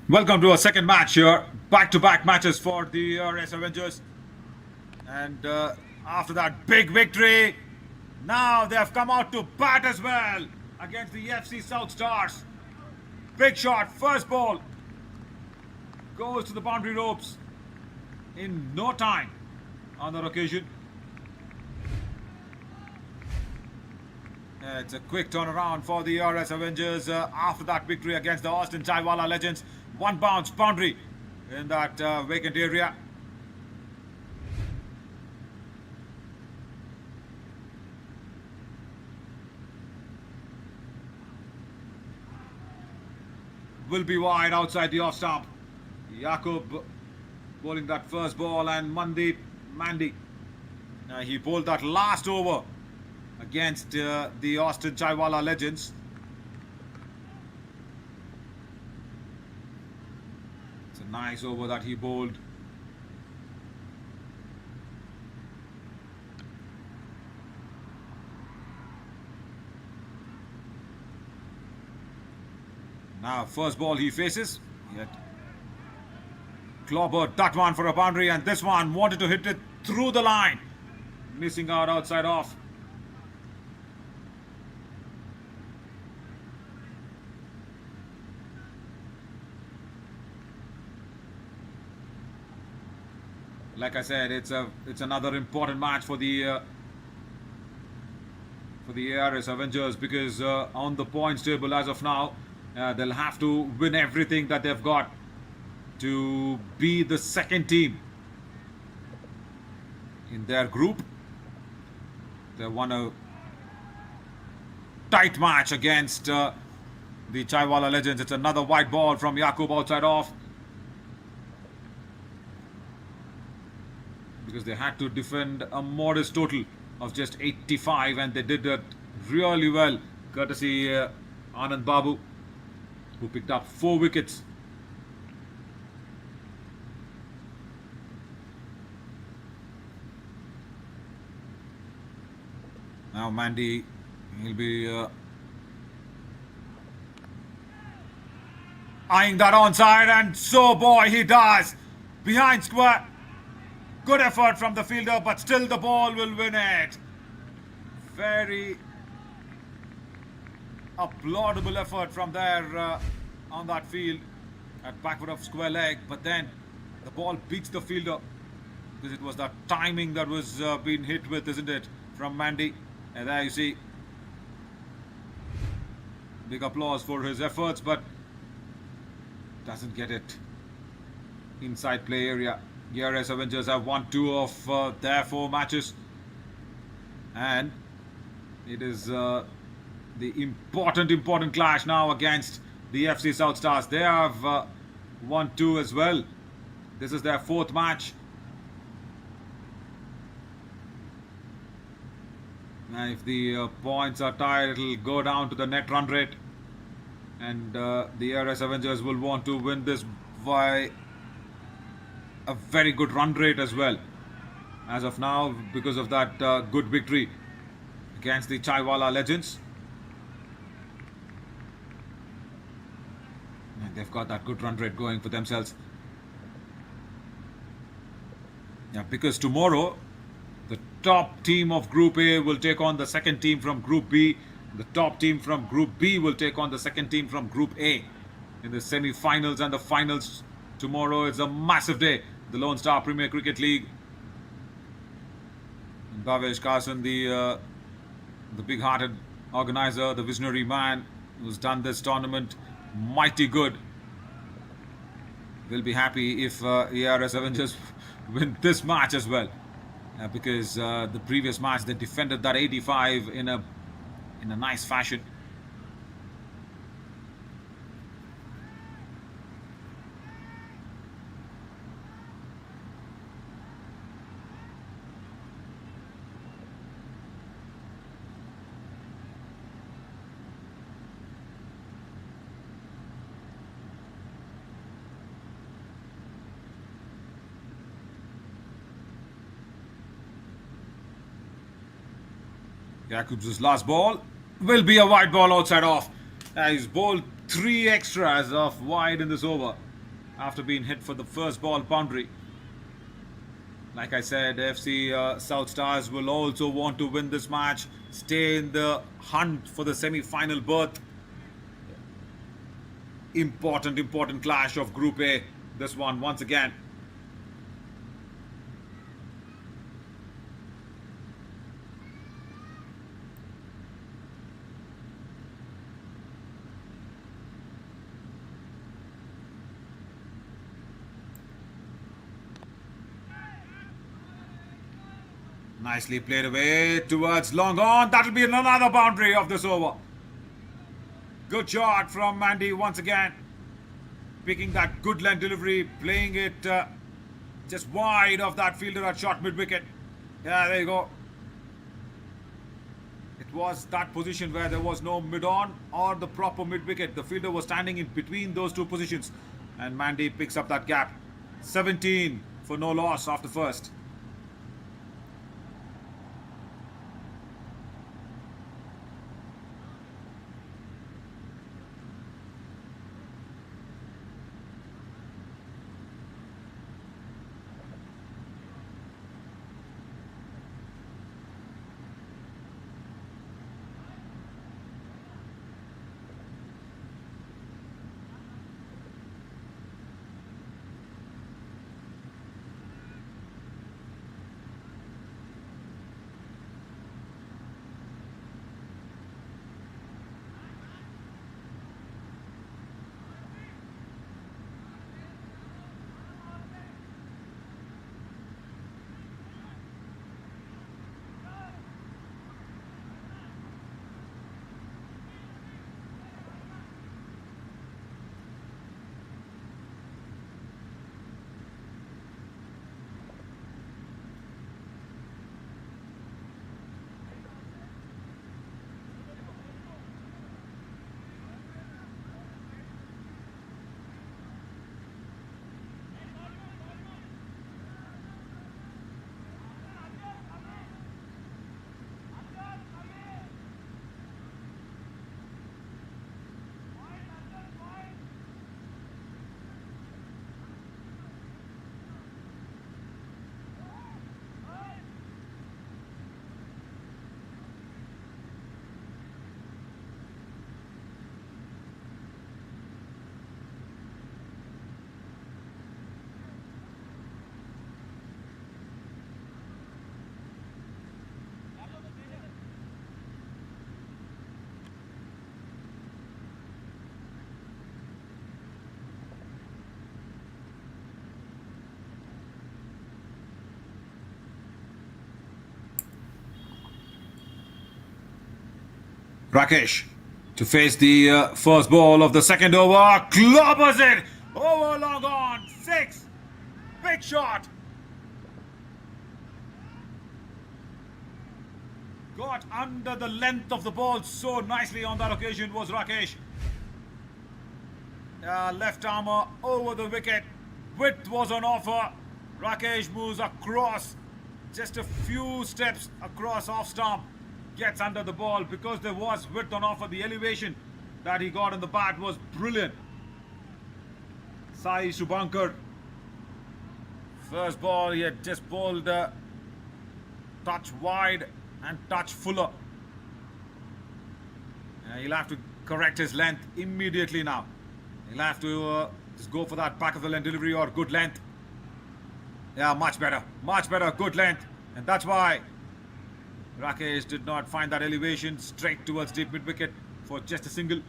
Welcome to our second match here. Back-to-back matches for the ARS Avengers. And after that big victory, now they have come out to bat as well against the FC South Stars. Big shot, first ball, goes to the boundary ropes in no time on that occasion. It's a quick turnaround for the ARS Avengers after that victory against the Austin Chaiwala Legends. One bounce boundary in that vacant area. Will be wide outside the off stump. Jakub bowling that first ball, and Mandy. He bowled that last over against the Austin Chaiwala Legends. It's a nice over that he bowled. Now, first ball he faces, yet clobbered that one for a boundary, and this one wanted to hit it through the line, missing out outside off. Like I said, it's another important match for the ARS Avengers, because on the points table as of now, they'll have to win everything that they've got to be the second team in their group. They won a tight match against the Chaiwala Legends. It's another white ball from Jakub outside off, because they had to defend a modest total of just 85, and they did it really well, courtesy Anand Babu, who picked up 4 wickets. Now Mandy, he'll be eyeing that onside, and so boy he does. Behind square. Good effort from the fielder, but still the ball will win it. Very applaudable effort from there on that field at backward of square leg, but then the ball beats the fielder, because it was that timing that was being hit with, isn't it, from Mandy. And there you see, big applause for his efforts, but doesn't get it inside play area. The ARS Avengers have won 2 of their 4 matches, and it is the important clash now against the FC South Stars. They have won 2 as well. This is their 4th match. And if the points are tied, it'll go down to the net run rate, and the ARS Avengers will want to win this by a very good run rate as well as of now, because of that good victory against the Chaiwala Legends. And they've got that good run rate going for themselves. Yeah, because tomorrow the top team of Group A will take on the second team from Group B. The top team from Group B will take on the second team from Group A in the semi-finals and the finals. Tomorrow is a massive day. The Lone Star Premier Cricket League. And Bhavesh Carson, the big-hearted organizer, the visionary man who's done this tournament mighty good, will be happy if ARS Avengers win this match as well, because the previous match they defended that 85 in a nice fashion. Jakub's last ball will be a wide ball outside off. He's bowled 3 extras of wide in this over. after being hit for the first ball boundary. Like I said, FC South Stars will also want to win this match, stay in the hunt for the semi-final berth. Important clash of Group A. This one once again. Nicely played away towards long on. That'll be another boundary of this over. Good shot from Mandy once again. Picking that good length delivery, playing it just wide of that fielder at short mid-wicket. Yeah, there you go. It was that position where there was no mid-on or the proper mid-wicket. The fielder was standing in between those two positions. And Mandy picks up that gap. 17 for no loss after first. Rakesh to face the first ball of the second over. Clobbers it! Over long on. 6. Big shot. Got under the length of the ball so nicely on that occasion was Rakesh. Left armour over the wicket. Width was on offer. Rakesh moves across. Just a few steps across off stump. Gets under the ball because there was width on offer. The elevation that he got on the bat was brilliant. Sai Subhankar. First ball, he had just bowled touch wide and touch fuller. He'll have to correct his length immediately now. He'll have to just go for that back of the length delivery or good length. Yeah, much better. Much better, good length. And that's why Rakesh did not find that elevation straight towards deep mid-wicket for just a single.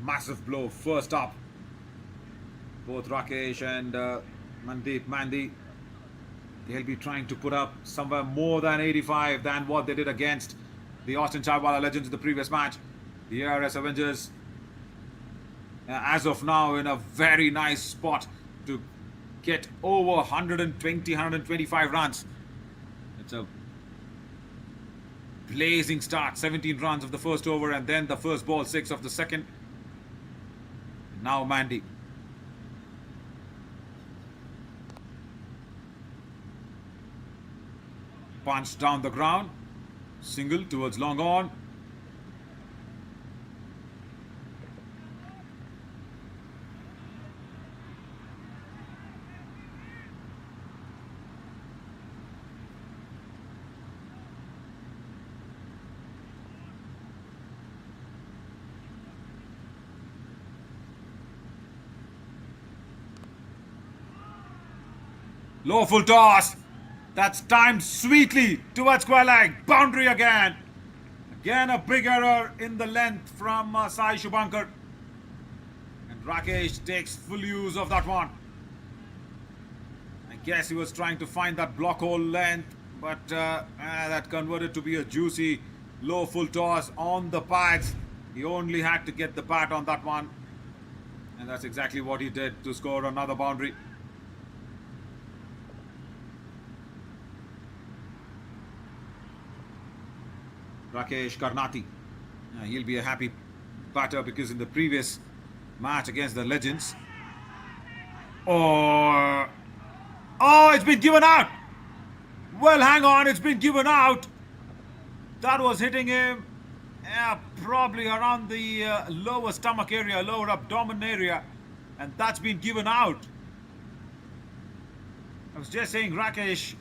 Massive blow first up. Both Rakesh and Mandeep Mandy, they'll be trying to put up somewhere more than 85 than what they did against the Austin Chaiwala Legends in the previous match. The ARS Avengers, as of now, in a very nice spot to get over 120, 125 runs. It's a blazing start. 17 runs of the first over and then the first ball, 6 of the second. Now Mandy. Punch down the ground. Single towards long on. Low full toss. That's timed sweetly towards square leg. Boundary again. Again a big error in the length from Sai Shubhankar. And Rakesh takes full use of that one. I guess he was trying to find that block hole length, but that converted to be a juicy low full toss on the pads. He only had to get the bat on that one. And that's exactly what he did to score another boundary. Rakesh Karnati. He'll be a happy batter because in the previous match against the Legends. Oh, it's been given out. Well, hang on, it's been given out. That was hitting him probably around the lower stomach area, lower abdomen area. And that's been given out. I was just saying Rakesh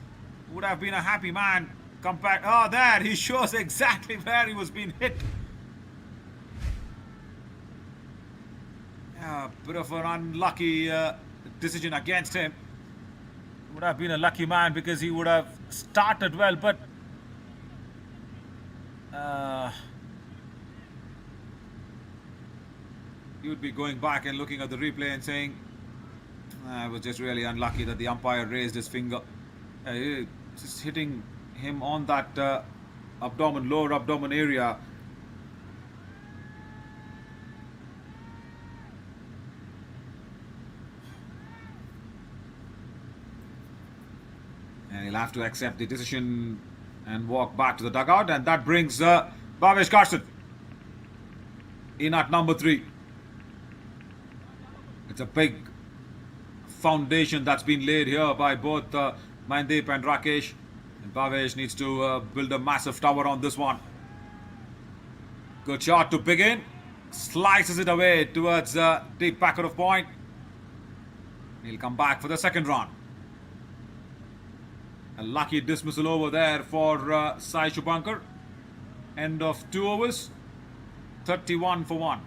would have been a happy man compared. Oh, there, he shows exactly where he was being hit. Bit of an unlucky decision against him. Would have been a lucky man because he would have started well, but he would be going back and looking at the replay and saying, I was just really unlucky that the umpire raised his finger. Just hitting him on that abdomen, lower abdomen area. And he'll have to accept the decision and walk back to the dugout. And that brings Bhavesh Carson in at number 3. It's a big foundation that's been laid here by both Mandeep and Rakesh. And Bhavesh needs to build a massive tower on this one. Good shot to begin. Slices it away towards deep backer of point. He'll come back for the second run. A lucky dismissal over there for Sai Shubhankar. End of 2 overs. 31 for 1.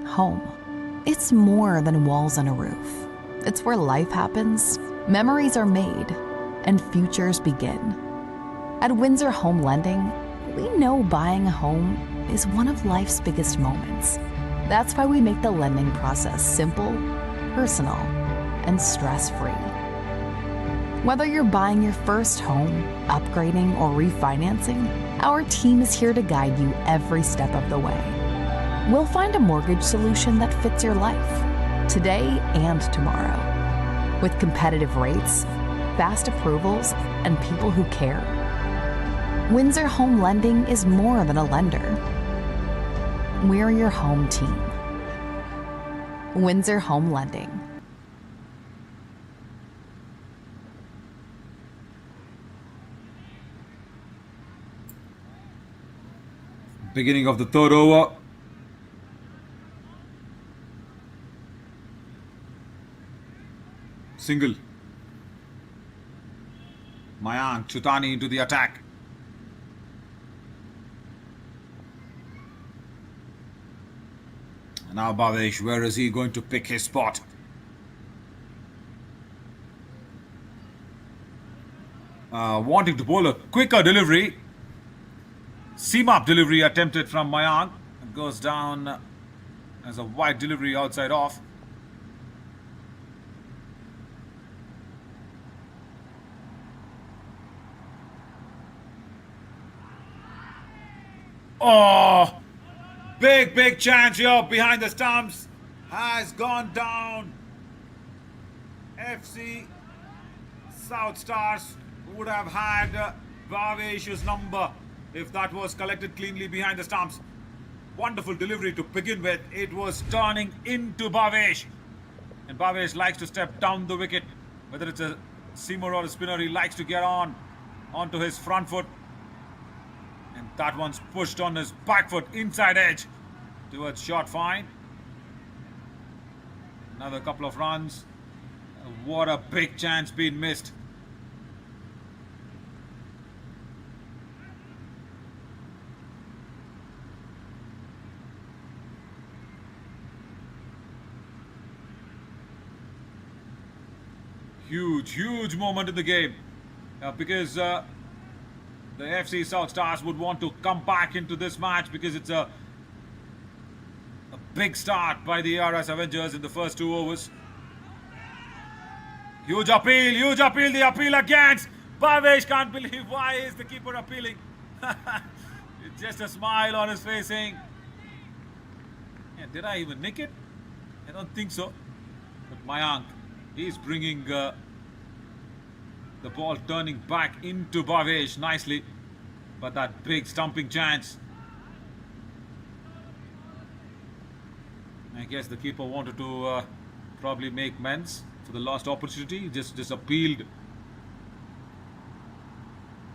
Home. It's more than walls and a roof. It's where life happens, memories are made, and futures begin. At Windsor Home Lending, we know buying a home is one of life's biggest moments. That's why we make the lending process simple, personal, and stress-free. Whether you're buying your first home, upgrading, or refinancing, our team is here to guide you every step of the way. We'll find a mortgage solution that fits your life, today and tomorrow. With competitive rates, fast approvals, and people who care. Windsor Home Lending is more than a lender. We're your home team. Windsor Home Lending. Beginning of the third over. Single. Mayank Chutani into the attack. Now Bhavesh, where is he going to pick his spot? Wanting to bowl a quicker delivery. Seam-up delivery attempted from Mayank. It goes down as a wide delivery outside off. Oh, big chance here behind the stumps. Has gone down. FC South Stars would have had Bhavesh's number if that was collected cleanly behind the stumps. Wonderful delivery to begin with. It was turning into Bhavesh. And Bhavesh likes to step down the wicket. Whether it's a seamer or a spinner, he likes to get onto his front foot. And that one's pushed on his back foot, inside edge, towards short fine. Another couple of runs. What a big chance being missed. Huge moment in the game. Because the FC South Stars would want to come back into this match because it's a big start by the ARS Avengers in the first 2 overs. Huge appeal, the appeal against Bhavesh. Can't believe why is the keeper appealing. It's just a smile on his face saying, yeah, did I even nick it? I don't think so. But Mayank, he's bringing the ball turning back into Bhavesh nicely. But that big stumping chance, I guess the keeper wanted to probably make amends for the lost opportunity. Just appealed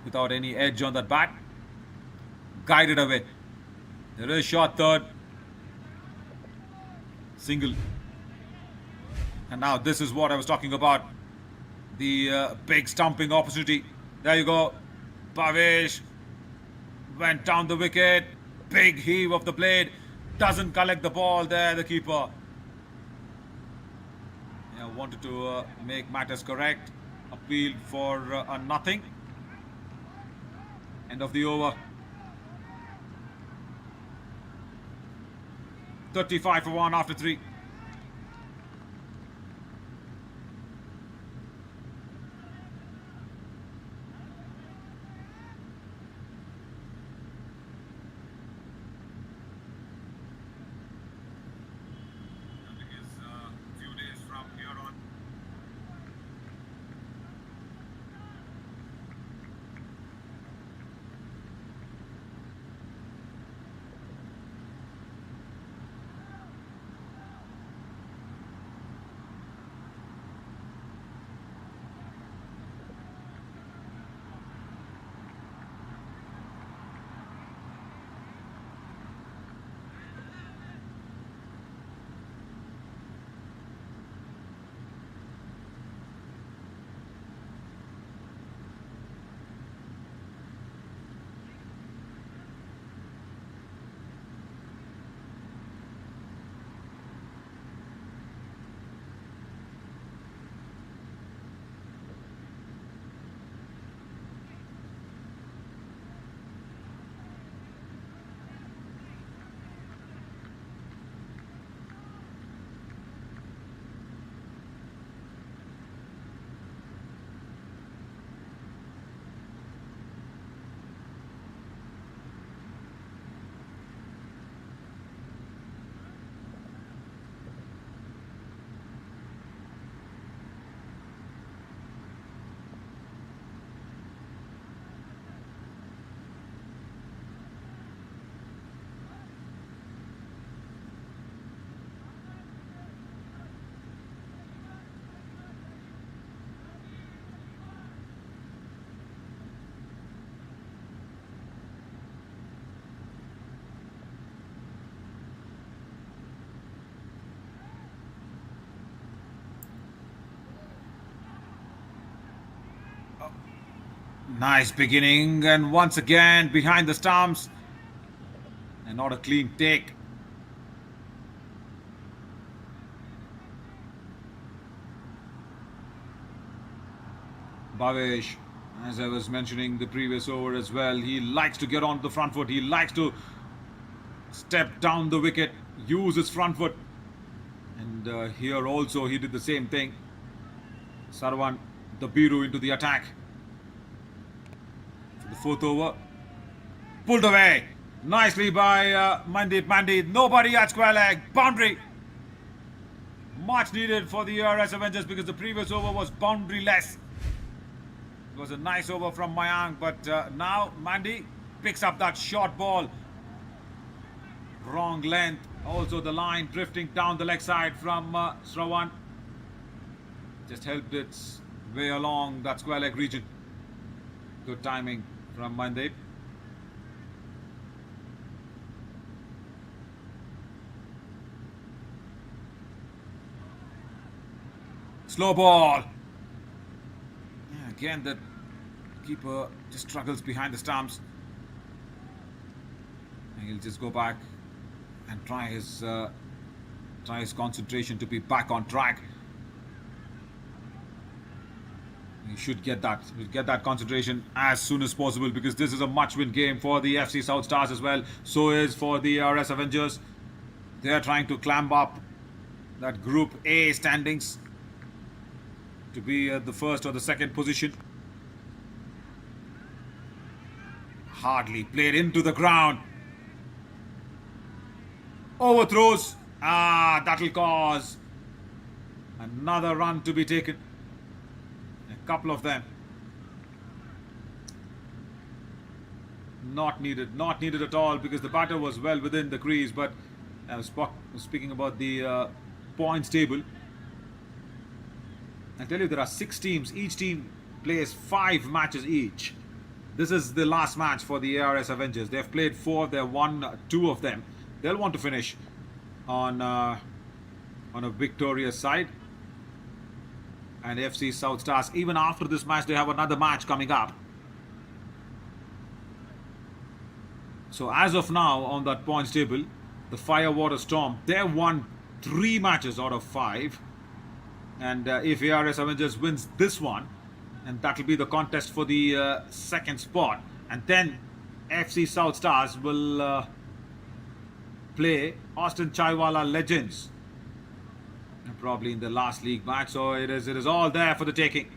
without any edge on that bat. Guided away. There is shot third. Single. And now this is what I was talking about. The big stumping opportunity. There you go. Bhavesh went down the wicket. Big heave of the blade. Doesn't collect the ball there, the keeper. Yeah, wanted to make matters correct. Appealed for a nothing. End of the over. 35 for 1 after 3. Nice beginning, and once again behind the stumps, and not a clean take. Bhavesh, as I was mentioning the previous over as well, he likes to get onto the front foot. He likes to step down the wicket, use his front foot, and here also he did the same thing. Sarwan, the Biru into the attack. The fourth over, pulled away nicely by Mandeep Mandi. Nobody at square leg. Boundary. Much needed for the ARS Avengers because the previous over was boundary-less. It was a nice over from Mayank, but now Mandi picks up that short ball. Wrong length. Also the line drifting down the leg side from Shravan. Just helped its way along that square leg region. Good timing from Mandeep. Slow ball. Yeah, again, the keeper just struggles behind the stumps. And he'll just go back and try his concentration to be back on track. He should get that. He'll get that concentration as soon as possible because this is a must-win game for the FC South Stars as well. So is for the ARS Avengers. They are trying to climb up that Group A standings to be at the first or the second position. Hardly played into the ground. Overthrows. That'll cause another run to be taken. A couple of them. Not needed at all because the batter was well within the crease. But I was speaking about the points table. I tell you, there are 6 teams. Each team plays 5 matches each. This is the last match for the ARS Avengers. They've played 4. They've won 2 of them. They'll want to finish on a victorious side. And FC South Stars, even after this match, they have another match coming up. So as of now, on that points table, the Firewater Storm, they've won 3 matches out of 5. And if ARS Avengers wins this one, and that will be the contest for the second spot. And then FC South Stars will play Austin Chaiwala Legends. Probably in the last league match. So it is all there for the taking.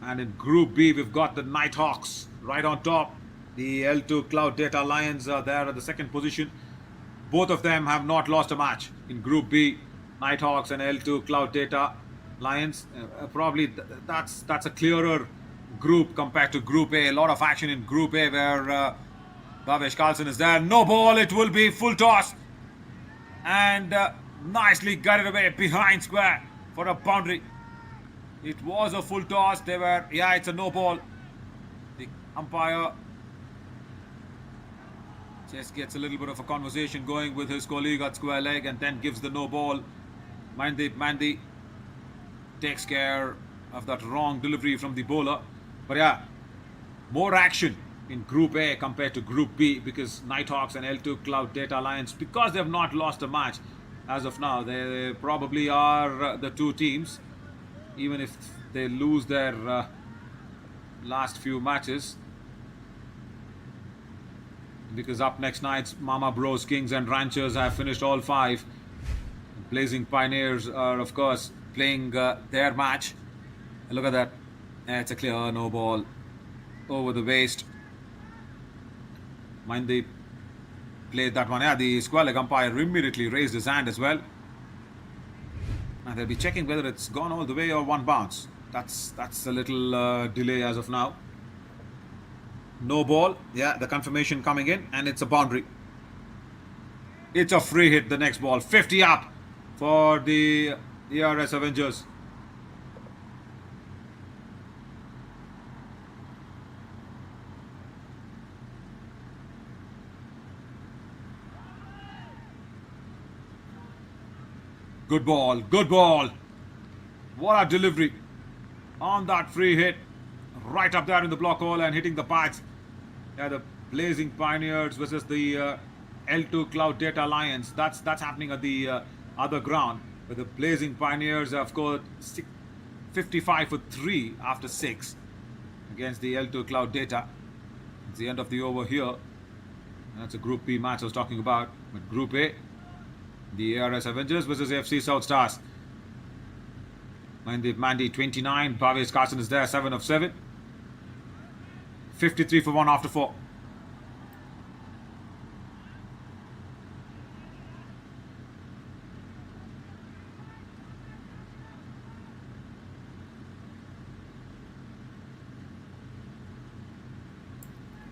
And in Group B, we've got the Nighthawks right on top. The L2 Cloud Data Lions are there at the second position. Both of them have not lost a match in Group B. Nighthawks and L2 Cloud Data Lions. Probably that's a clearer group compared to Group A. A lot of action in Group A where Bhavesh Carlson is there. No ball. It will be full toss. And nicely guided away behind square for a boundary. It was a full toss. It's a no ball. The umpire just gets a little bit of a conversation going with his colleague at square leg and then gives the no ball. Mandy takes care of that wrong delivery from the bowler. But yeah, more action in Group A compared to Group B because Nighthawks and L2 Cloud Data Alliance, because they have not lost a match as of now, they probably are the 2 teams, even if they lose their last few matches. Because up next night's Mama Bros, Kings and Ranchers have finished all 5. Blazing Pioneers are, of course, playing their match. Look at that. It's a clear no ball over the waist. Mind they played that one. Yeah, the square leg umpire immediately raised his hand as well. And they'll be checking whether it's gone all the way or 1 bounce. That's a little delay as of now. No ball. Yeah, the confirmation coming in, and it's a boundary. It's a free hit, the next ball. 50 up for the ARS Avengers. Good ball, good ball. What a delivery on that free hit. Right up there in the block hole and hitting the pads. Yeah, the Blazing Pioneers versus the L2 Cloud Data Alliance. That's happening at the other ground. But the Blazing Pioneers have scored 55 for 3 after 6 against the L2 Cloud Data. It's the end of the over here. That's a Group B match I was talking about. But Group A, the ARS Avengers versus FC South Stars. Mandy 29. Bhavesh Carson is there, 7 of 7. 53 for 1 after 4.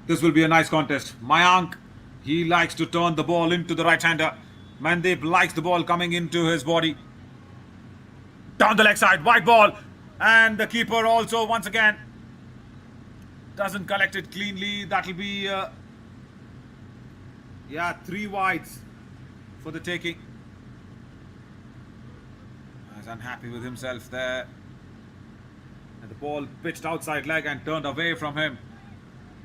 This will be a nice contest. Mayank, he likes to turn the ball into the right-hander. Mandeep likes the ball coming into his body. Down the leg side, white ball. And the keeper also, once again, doesn't collect it cleanly. That'll be, 3 wides for the taking. He's unhappy with himself there. And the ball pitched outside leg and turned away from him.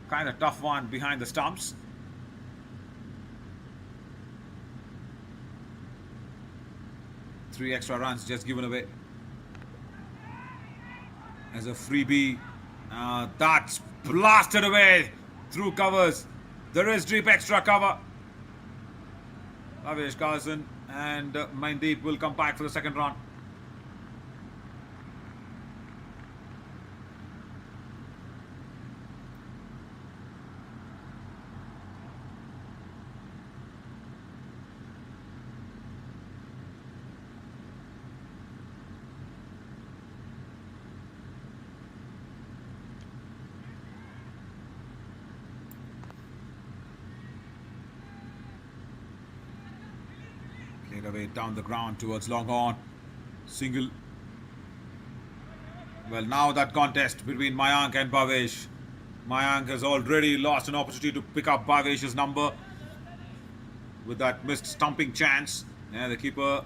Kind of tough one behind the stumps. Three extra runs just given away. as a freebie. That's blasted away through covers. There is deep extra cover. Bhavesh Carson and Mandeep will come back for the second round. Played away down the ground towards long on. Single. Well, now that contest between Mayank and Bhavesh. Mayank has already lost an opportunity to pick up Bhavesh's number with that missed stumping chance. Yeah, the keeper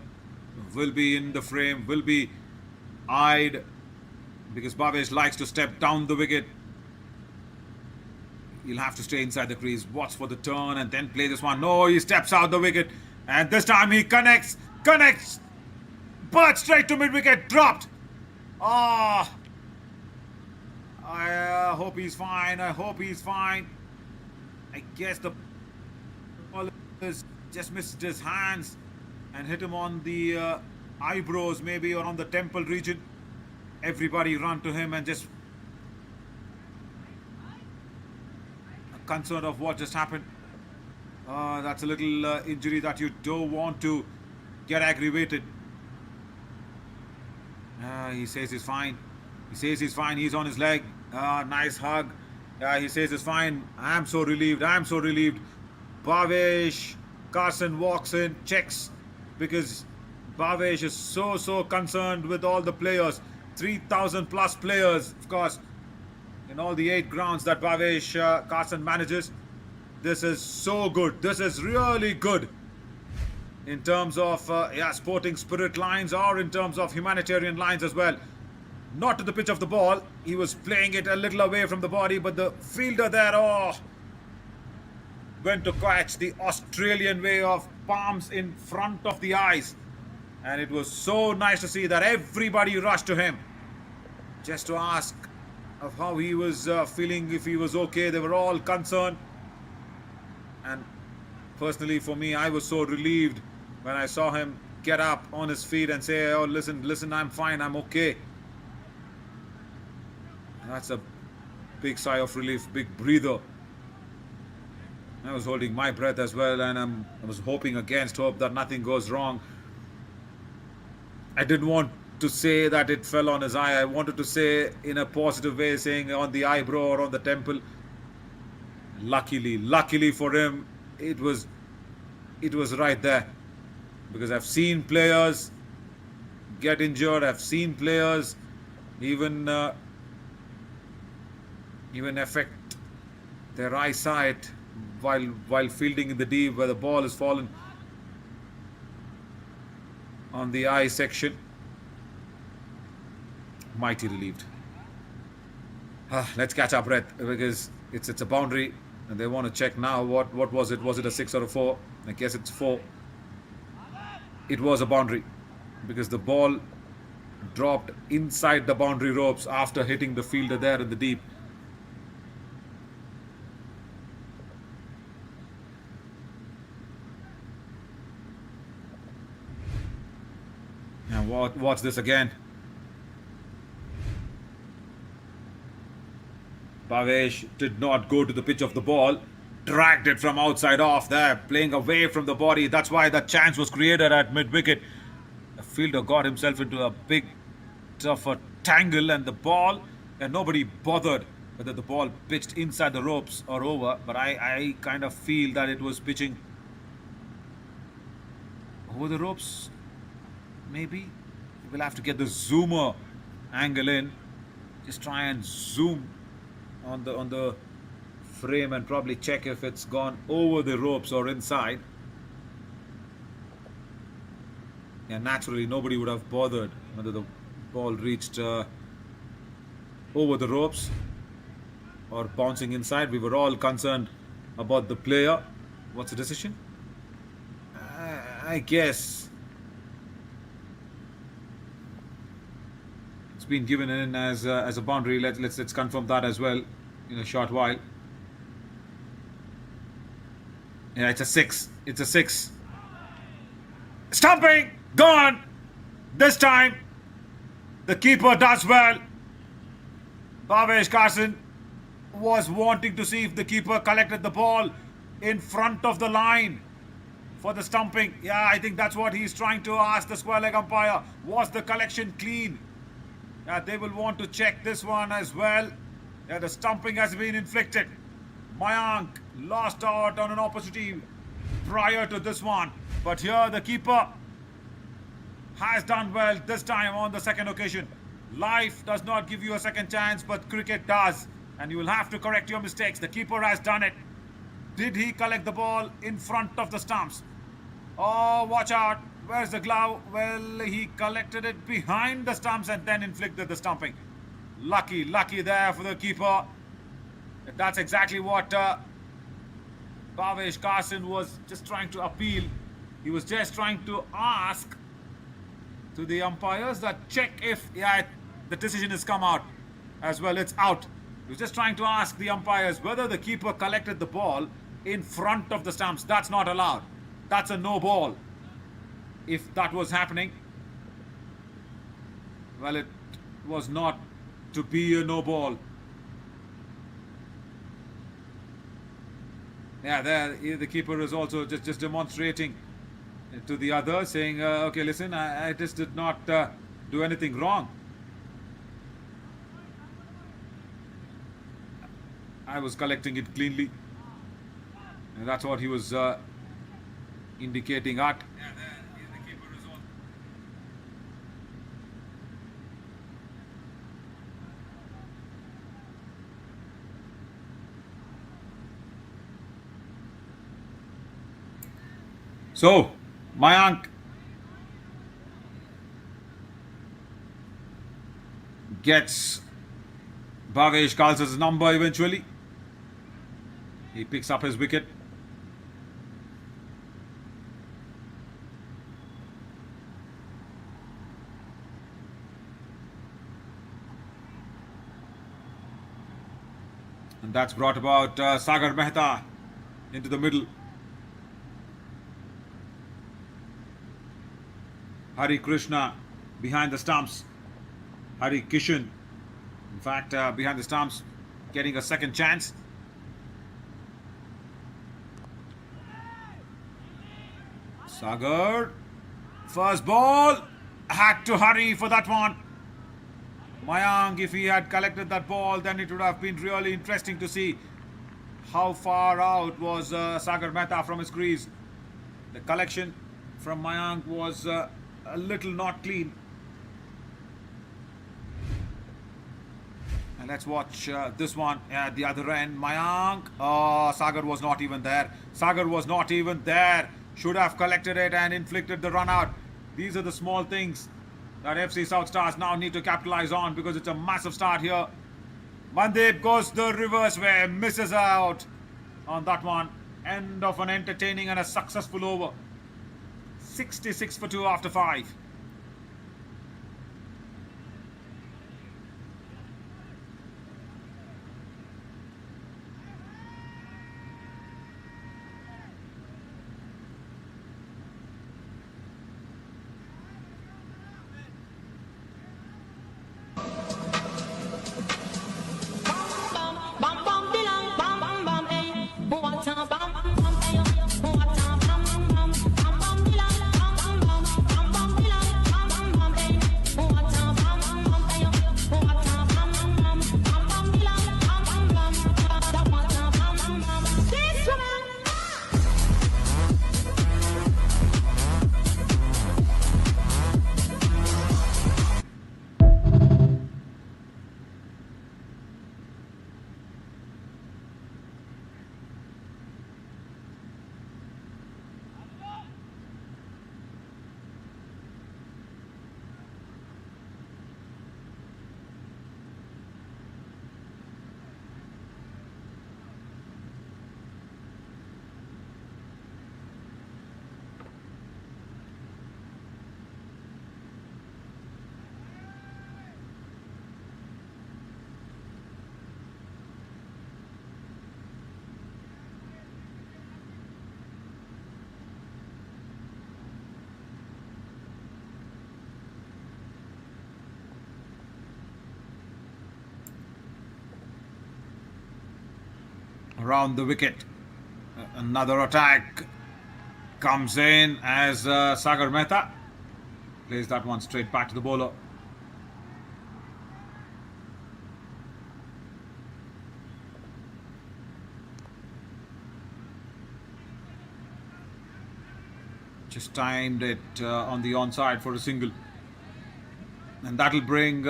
will be in the frame, will be eyed because Bhavesh likes to step down the wicket. He'll have to stay inside the crease, watch for the turn and then play this one. No, he steps out the wicket and this time he connects, but straight to mid-wicket, dropped. Ah, I hope he's fine. I guess the ball just missed his hands and hit him on the eyebrows maybe or on the temple region. Everybody run to him and just concerned of what just happened. That's a little injury that you don't want to get aggravated. He says he's fine. He's on his leg. Nice hug. He says it's fine. I'm so relieved. Bhavesh Carson walks in, checks because Bhavesh is so concerned with all the players. 3,000 plus players, of course, in all the 8 grounds that Bhavesh Carson manages. This is so good. This is really good in terms of sporting spirit lines or in terms of humanitarian lines as well. Not to the pitch of the ball. He was playing it a little away from the body, but the fielder there, went to catch the Australian way of palms in front of the eyes. And it was so nice to see that everybody rushed to him just to ask of how he was feeling, if he was okay. They were all concerned. And personally for me, I was so relieved when I saw him get up on his feet and say, oh, listen, I'm fine, I'm okay. And that's a big sigh of relief, big breather. I was holding my breath as well, and I was hoping against hope that nothing goes wrong. I didn't want to say that it fell on his eye. I wanted to say in a positive way, saying on the eyebrow or on the temple. Luckily for him, it was right there. Because I've seen players get injured. I've seen players even affect their eyesight while fielding in the deep where the ball has fallen on the eye section. Mighty relieved. Let's catch our breath because it's a boundary and they want to check now what was it? Was it a 6 or a 4? I guess it's 4. It was a boundary because the ball dropped inside the boundary ropes after hitting the fielder there in the deep. Now watch this again. Bhavesh did not go to the pitch of the ball, dragged it from outside off there, playing away from the body. That's why that chance was created at mid-wicket. The fielder got himself into a big, tough tangle and the ball, and nobody bothered whether the ball pitched inside the ropes or over, but I kind of feel that it was pitching over the ropes. Maybe we'll have to get the zoomer angle in. Just try and zoom on the frame and probably check if it's gone over the ropes or inside. Yeah, naturally nobody would have bothered whether the ball reached over the ropes or bouncing inside. We were all concerned about the player. What's the decision? I guess it's been given in as a boundary. Let's confirm that as well in a short while. Yeah, it's a 6. It's a 6. Stumping! Gone! This time, the keeper does well. Bhavesh Carson was wanting to see if the keeper collected the ball in front of the line for the stumping. Yeah, I think that's what he's trying to ask the square leg umpire. Was the collection clean? Yeah, they will want to check this one as well. Yeah, the stumping has been inflicted. Mayank lost out on an opportunity prior to this one. But here the keeper has done well this time on the second occasion. Life does not give you a second chance, but cricket does. And you will have to correct your mistakes. The keeper has done it. Did he collect the ball in front of the stumps? Oh, watch out. Where's the glove? Well, he collected it behind the stumps and then inflicted the stumping. Lucky there for the keeper. That's exactly what Bhavesh Carson was just trying to appeal. He was just trying to ask to the umpires that check if the decision has come out as well. It's out. He was just trying to ask the umpires whether the keeper collected the ball in front of the stumps. That's not allowed. That's a no ball. If that was happening, well, it was not to be a no ball. Yeah, there the keeper is also just demonstrating to the other, saying, okay, listen, I just did not do anything wrong. I was collecting it cleanly. And that's what he was indicating at. Yeah, there the keeper is also. So, Mayank gets Bhavesh Carlson's number eventually. He picks up his wicket. And that's brought about Sagar Mehta into the middle. Hari Krishna behind the stumps. Hari Kishan, in fact, behind the stumps, getting a second chance. Sagar, first ball, had to hurry for that one. Mayank, if he had collected that ball, then it would have been really interesting to see how far out was Sagar Mehta from his crease. The collection from Mayank was a little not clean. And let's watch this one at the other end. Mayank, Sagar was not even there. Sagar was not even there. Should have collected it and inflicted the run out. These are the small things that FC South Stars now need to capitalize on, because it's a massive start here. Mandeep goes the reverse way, misses out on that one. End of an entertaining and a successful over. 66 for 2 after 5. around the wicket. Another attack comes in as Sagar Mehta plays that one straight back to the bowler. Just timed it on the onside for a single. And that'll bring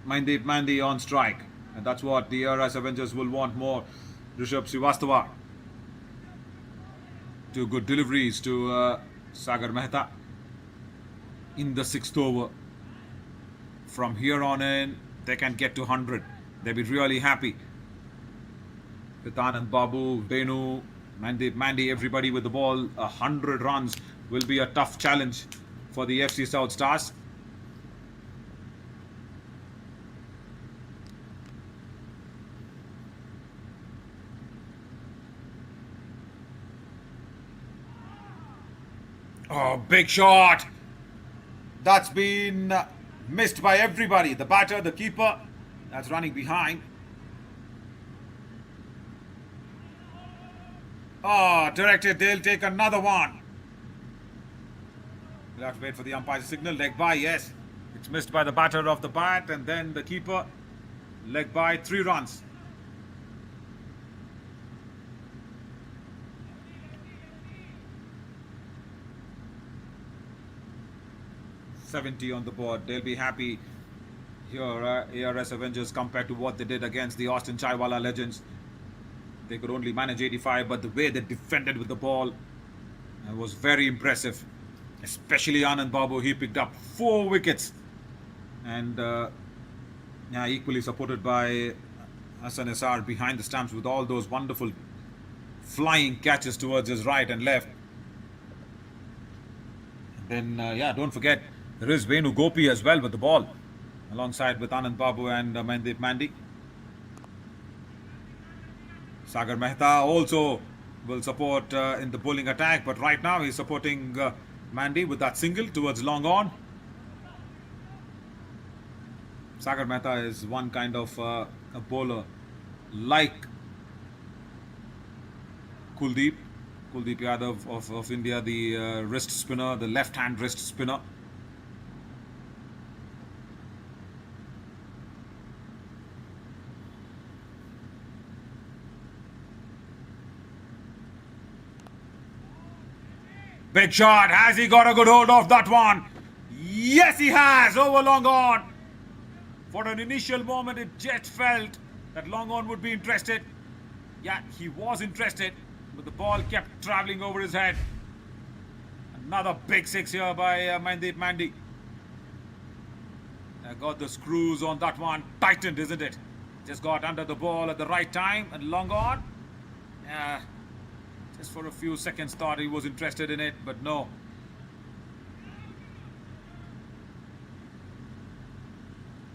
Mandeep Mandi on strike. And that's what the ARS Avengers will want more. Rishabh Srivastava. Two good deliveries to Sagar Mehta in the 6th over. From here on in, they can get to 100. They'll be really happy. With Anand Babu, Venu, Mandeep Mandi, everybody with the ball, 100 runs will be a tough challenge for the FC South Stars. Oh, big shot. That's been missed by everybody. The batter, the keeper, that's running behind. Oh, directed, they'll take another one. We'll have to wait for the umpire's signal. Leg by, yes. It's missed by the batter of the bat, and then the keeper. Leg by, 3 runs. $70 on the board. They'll be happy here. ARS Avengers compared to what they did against the Austin Chaiwala Legends. They could only manage 85, but the way they defended with the ball was very impressive. Especially Anand Babu, he picked up 4 wickets. And equally supported by Hassan SR behind the stumps with all those wonderful flying catches towards his right and left. And then, don't forget, there is Venu Gopi as well with the ball, alongside with Anand Babu and Mandeep Mandi. Sagar Mehta also will support in the bowling attack, but right now he's supporting Mandi with that single towards long on. Sagar Mehta is one kind of a bowler like Kuldeep Yadav of India, the wrist spinner, the left-hand wrist spinner. Big shot. Has he got a good hold of that one? Yes, he has. Over long on. For an initial moment, it just felt that long on would be interested. Yeah, he was interested, but the ball kept traveling over his head. Another big 6 here by Mandeep Mandi. Got the screws on that one. Tightened, isn't it? Just got under the ball at the right time and long on. Just for a few seconds thought he was interested in it, but no.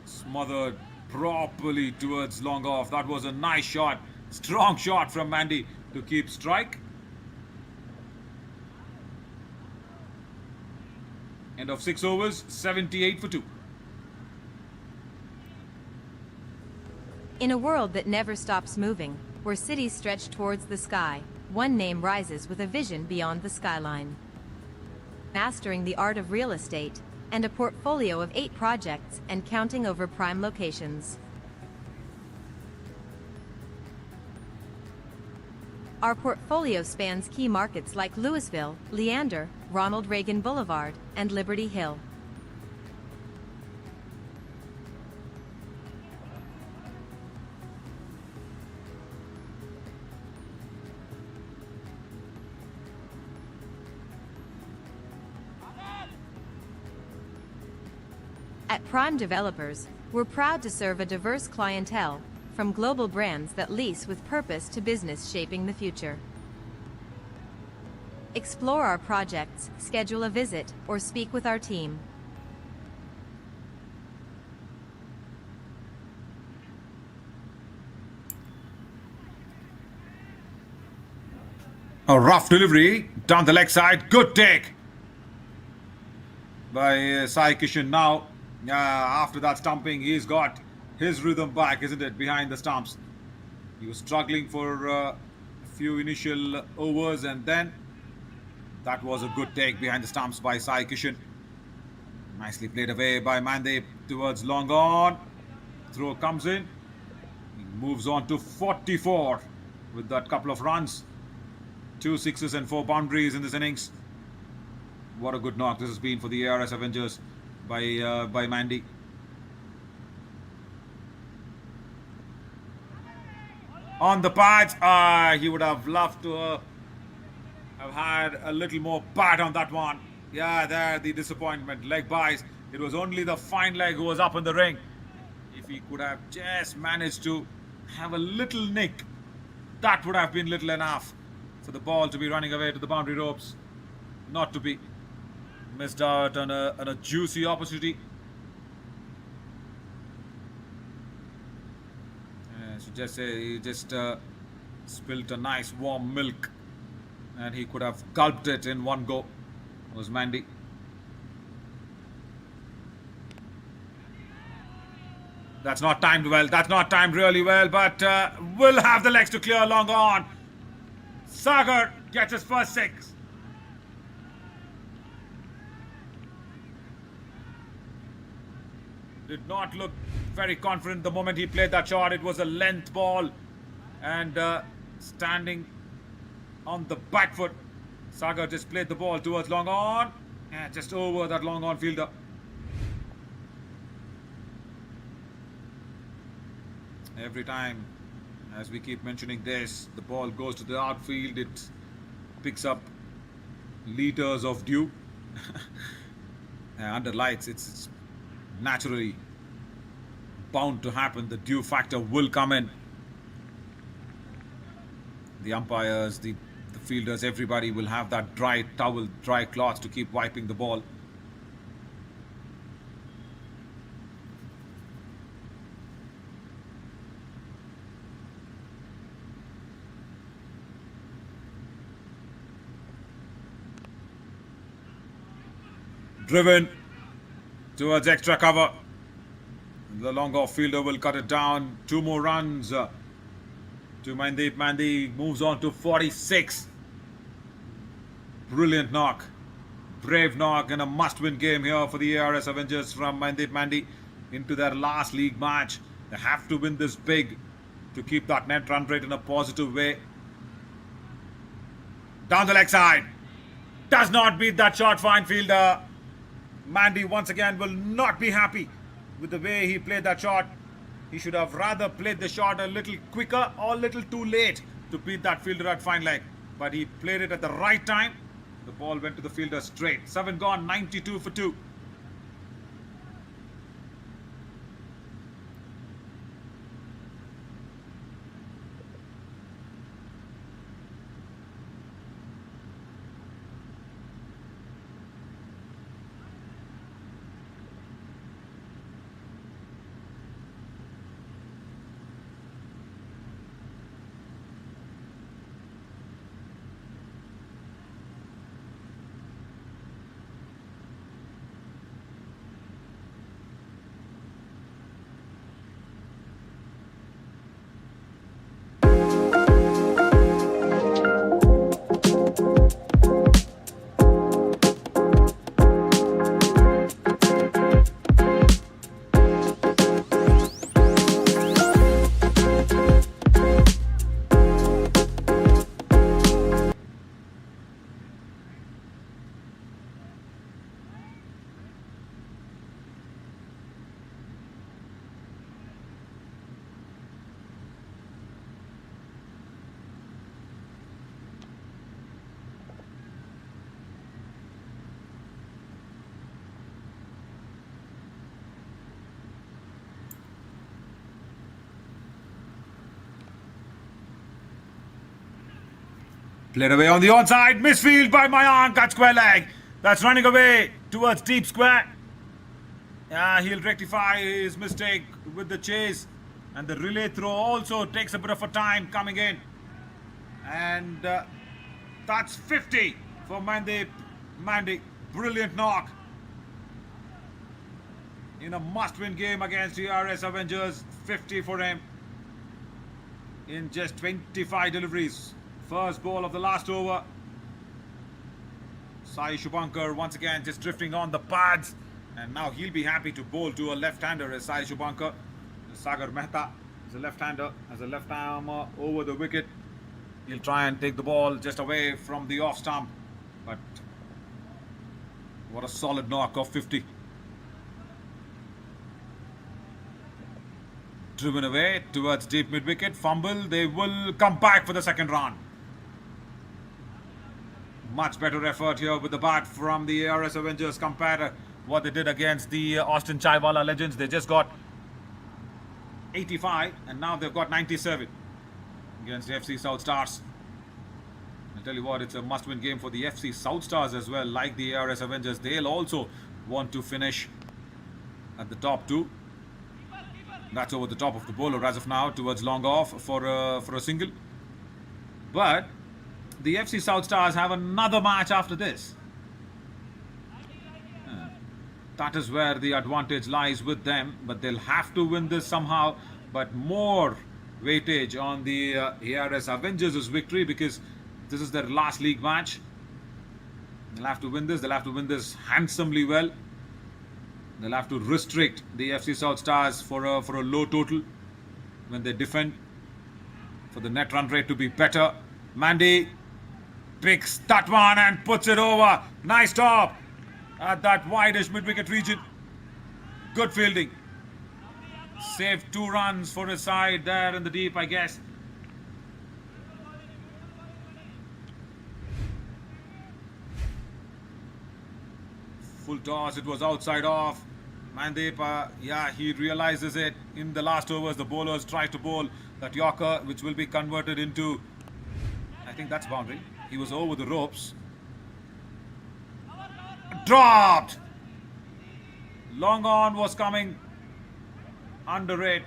Smothered properly towards long off. That was a nice shot. Strong shot from Mandi to keep strike. End of 6 overs, 78 for 2. In a world that never stops moving, where cities stretch towards the sky, one name rises with a vision beyond the skyline. Mastering the art of real estate, and a portfolio of 8 projects and counting over prime locations. Our portfolio spans key markets like Louisville, Leander, Ronald Reagan Boulevard, and Liberty Hill. At Prime Developers, we're proud to serve a diverse clientele, from global brands that lease with purpose to business shaping the future. Explore our projects, schedule a visit, or speak with our team. A rough delivery down the leg side. Good take by Sai Kishan now. After that stumping, he's got his rhythm back, isn't it? Behind the stumps. He was struggling for a few initial overs, and then that was a good take behind the stumps by Sai Kishan. Nicely played away by Mandip towards long on. Throw comes in. He moves on to 44 with that couple of runs. 2 sixes and 4 boundaries in this innings. What a good knock this has been for the ARS Avengers by Mandy. On the pads, he would have loved to have had a little more bat on that one. Yeah, there the disappointment. Leg buys. It was only the fine leg who was up in the ring. If he could have just managed to have a little nick, that would have been little enough for the ball to be running away to the boundary ropes. Not to be. Missed out on a juicy opportunity. So just say he just spilled a nice warm milk, and he could have gulped it in one go. It was Mandy. That's not timed well. That's not timed really well, but will have the legs to clear long on. Sagar gets his first 6. Did not look very confident the moment he played that shot. It was a length ball, and standing on the back foot, Sagar just played the ball towards long on, and just over that long on fielder. Every time, as we keep mentioning this, the ball goes to the outfield, it picks up liters of dew. Under lights, it's naturally bound to happen. The dew factor will come in. The umpires, the fielders, everybody will have that dry towel, dry cloth to keep wiping the ball. Driven towards extra cover. The long off fielder will cut it down. 2 more runs to Mandeep. Mandi moves on to 46. Brilliant knock. Brave knock in a must-win game here for the ARS Avengers from Mandeep Mandi into their last league match. They have to win this big to keep that net run rate in a positive way. Down the leg side. Does not beat that short fine fielder. Mandy once again will not be happy with the way he played that shot. He should have rather played the shot a little quicker or a little too late to beat that fielder at fine leg. But he played it at the right time. The ball went to the fielder straight. 7 gone, 92 for 2. Played away on the onside. Misfield by Mayank at square leg. That's running away towards deep square. He'll rectify his mistake with the chase. And the relay throw also takes a bit of a time coming in. And that's 50 for Mandy. Brilliant knock. In a must-win game against the ARS Avengers. 50 for him. in just 25 deliveries. First ball of the last over. Sai Shubhankar once again just drifting on the pads. And now he'll be happy to bowl to a left-hander as Sai Shubhankar. Sagar Mehta is a left-hander, has a left arm over the wicket. He'll try and take the ball just away from the off stump. But what a solid knock of 50. Driven away towards deep mid-wicket. Fumble. They will come back for the second run. Much better effort here with the bat from the ARS Avengers compared to what they did against the Austin Chaiwala Legends. They just got 85 and now they've got 97 against the FC South Stars. I'll tell you what, it's a must-win game for the FC South Stars as well. Like the ARS Avengers, they'll also want to finish at the top two. That's over the top of the bowler as of now towards long off for a single. But the FC South Stars have another match after this. That is where the advantage lies with them, but they'll have to win this somehow. But more weightage on the ARS Avengers' victory because this is their last league match. They'll have to win this. They'll have to win this handsomely well. They'll have to restrict the FC South Stars for a low total when they defend, for the net run rate to be better. Mandy picks that one and puts it over. Nice top at that wideish mid-wicket region. Good fielding. Saved 2 runs for his side there in the deep, I guess. Full toss, it was outside off. Mandip, yeah, he realizes it. In the last overs, the bowlers try to bowl that Yorker, which will be converted into, I think that's boundary. He was over the ropes. Dropped! Long on was coming under it.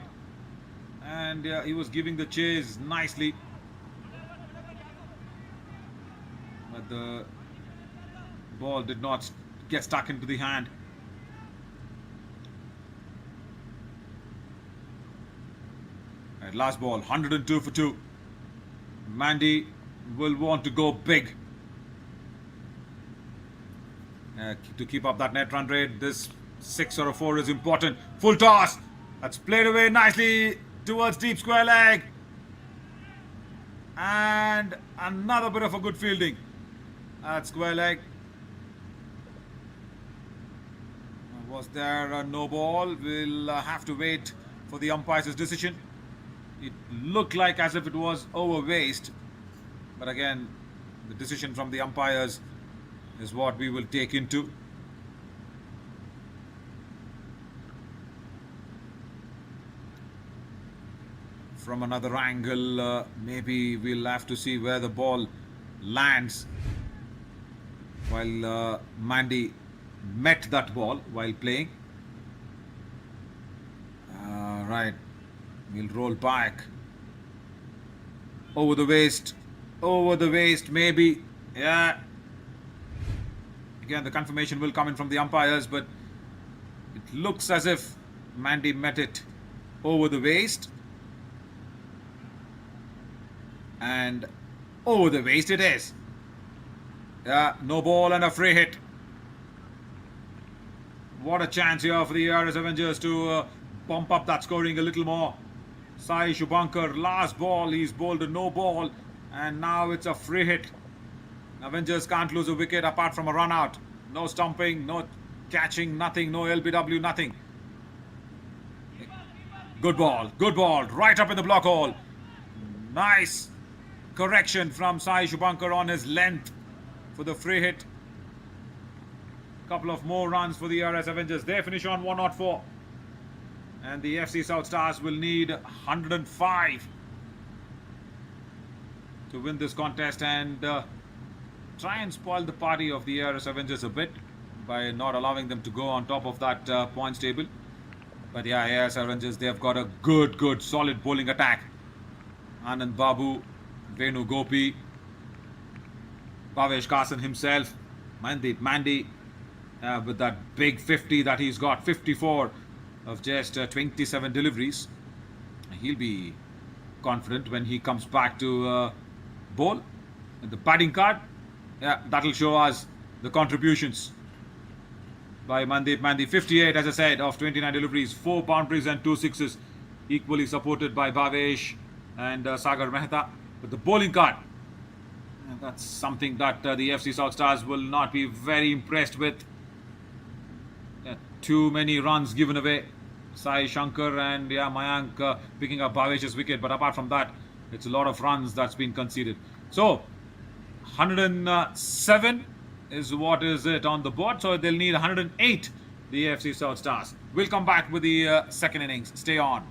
And he was giving the chase nicely. But the ball did not get stuck into the hand. Right, last ball, 102 for 2. Mandy will want to go big to keep up that net run rate. This 6 or a 4 is important. Full toss. That's played away nicely towards deep square leg. And another bit of a good fielding at square leg. Was there a no ball? We'll have to wait for the umpire's decision. It looked like as if it was over waste. But again, the decision from the umpires is what we will take into. From another angle, maybe we'll have to see where the ball lands while Mandy met that ball while playing. Right, we'll roll back. Over the waist, maybe. Yeah. Again, the confirmation will come in from the umpires, but it looks as if Mandy met it over the waist. And over the waist it is. Yeah, no ball and a free hit. What a chance here for the ARS Avengers to bump up that scoring a little more. Sai Shubhankar, last ball, he's bowled a no ball. And now it's a free hit. Avengers can't lose a wicket apart from a run out. No stumping, no catching, nothing, no LBW, nothing. Good ball, right up in the block hole. Nice correction from Sai Shubhankar on his length for the free hit. Couple of more runs for the ARS Avengers. They finish on 104. And the FC South Stars will need 105 to win this contest and try and spoil the party of the ARS Avengers a bit by not allowing them to go on top of that points table. But yeah, ARS Avengers, they have got a good, solid bowling attack. Anand Babu, Venu Gopi, Bhavesh Carson himself, Mandy, with that big 50 that he's got, 54 of just 27 deliveries. He'll be confident when he comes back to bowl. And the batting card, yeah, that'll show us the contributions by Mandeep Mandi. 58, as I said, of 29 deliveries, 4 boundaries and 2 sixes, equally supported by Bhavesh and Sagar Mehta. But the bowling card, that's something that the FC South Stars will not be very impressed with. Too many runs given away. Sai Shankar and Mayank picking up Bhavesh's wicket. But apart from that, it's a lot of runs that's been conceded. So 107 is what is it on the board. So they'll need 108, the AFC South Stars. We'll come back with the second innings. Stay on.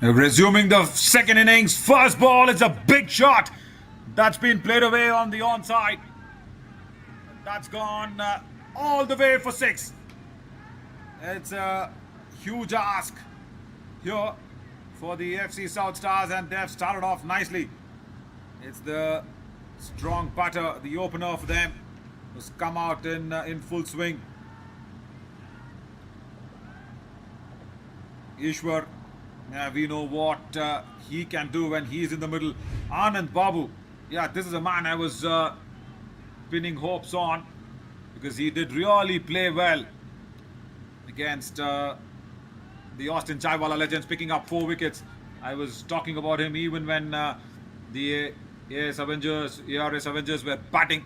Resuming the second innings, first ball is a big shot that's been played away on the onside. That's gone all the way for six. It's a huge ask here for the FC South Stars, and they've started off nicely. It's the strong batter, the opener for them, who's come out in full swing. Ishwar, we know what he can do when he's in the middle. Anand Babu, yeah, this is a man I was pinning hopes on, because he did really play well against the Austin Chaiwala Legends, picking up 4 wickets. I was talking about him even when the ARS Avengers were batting.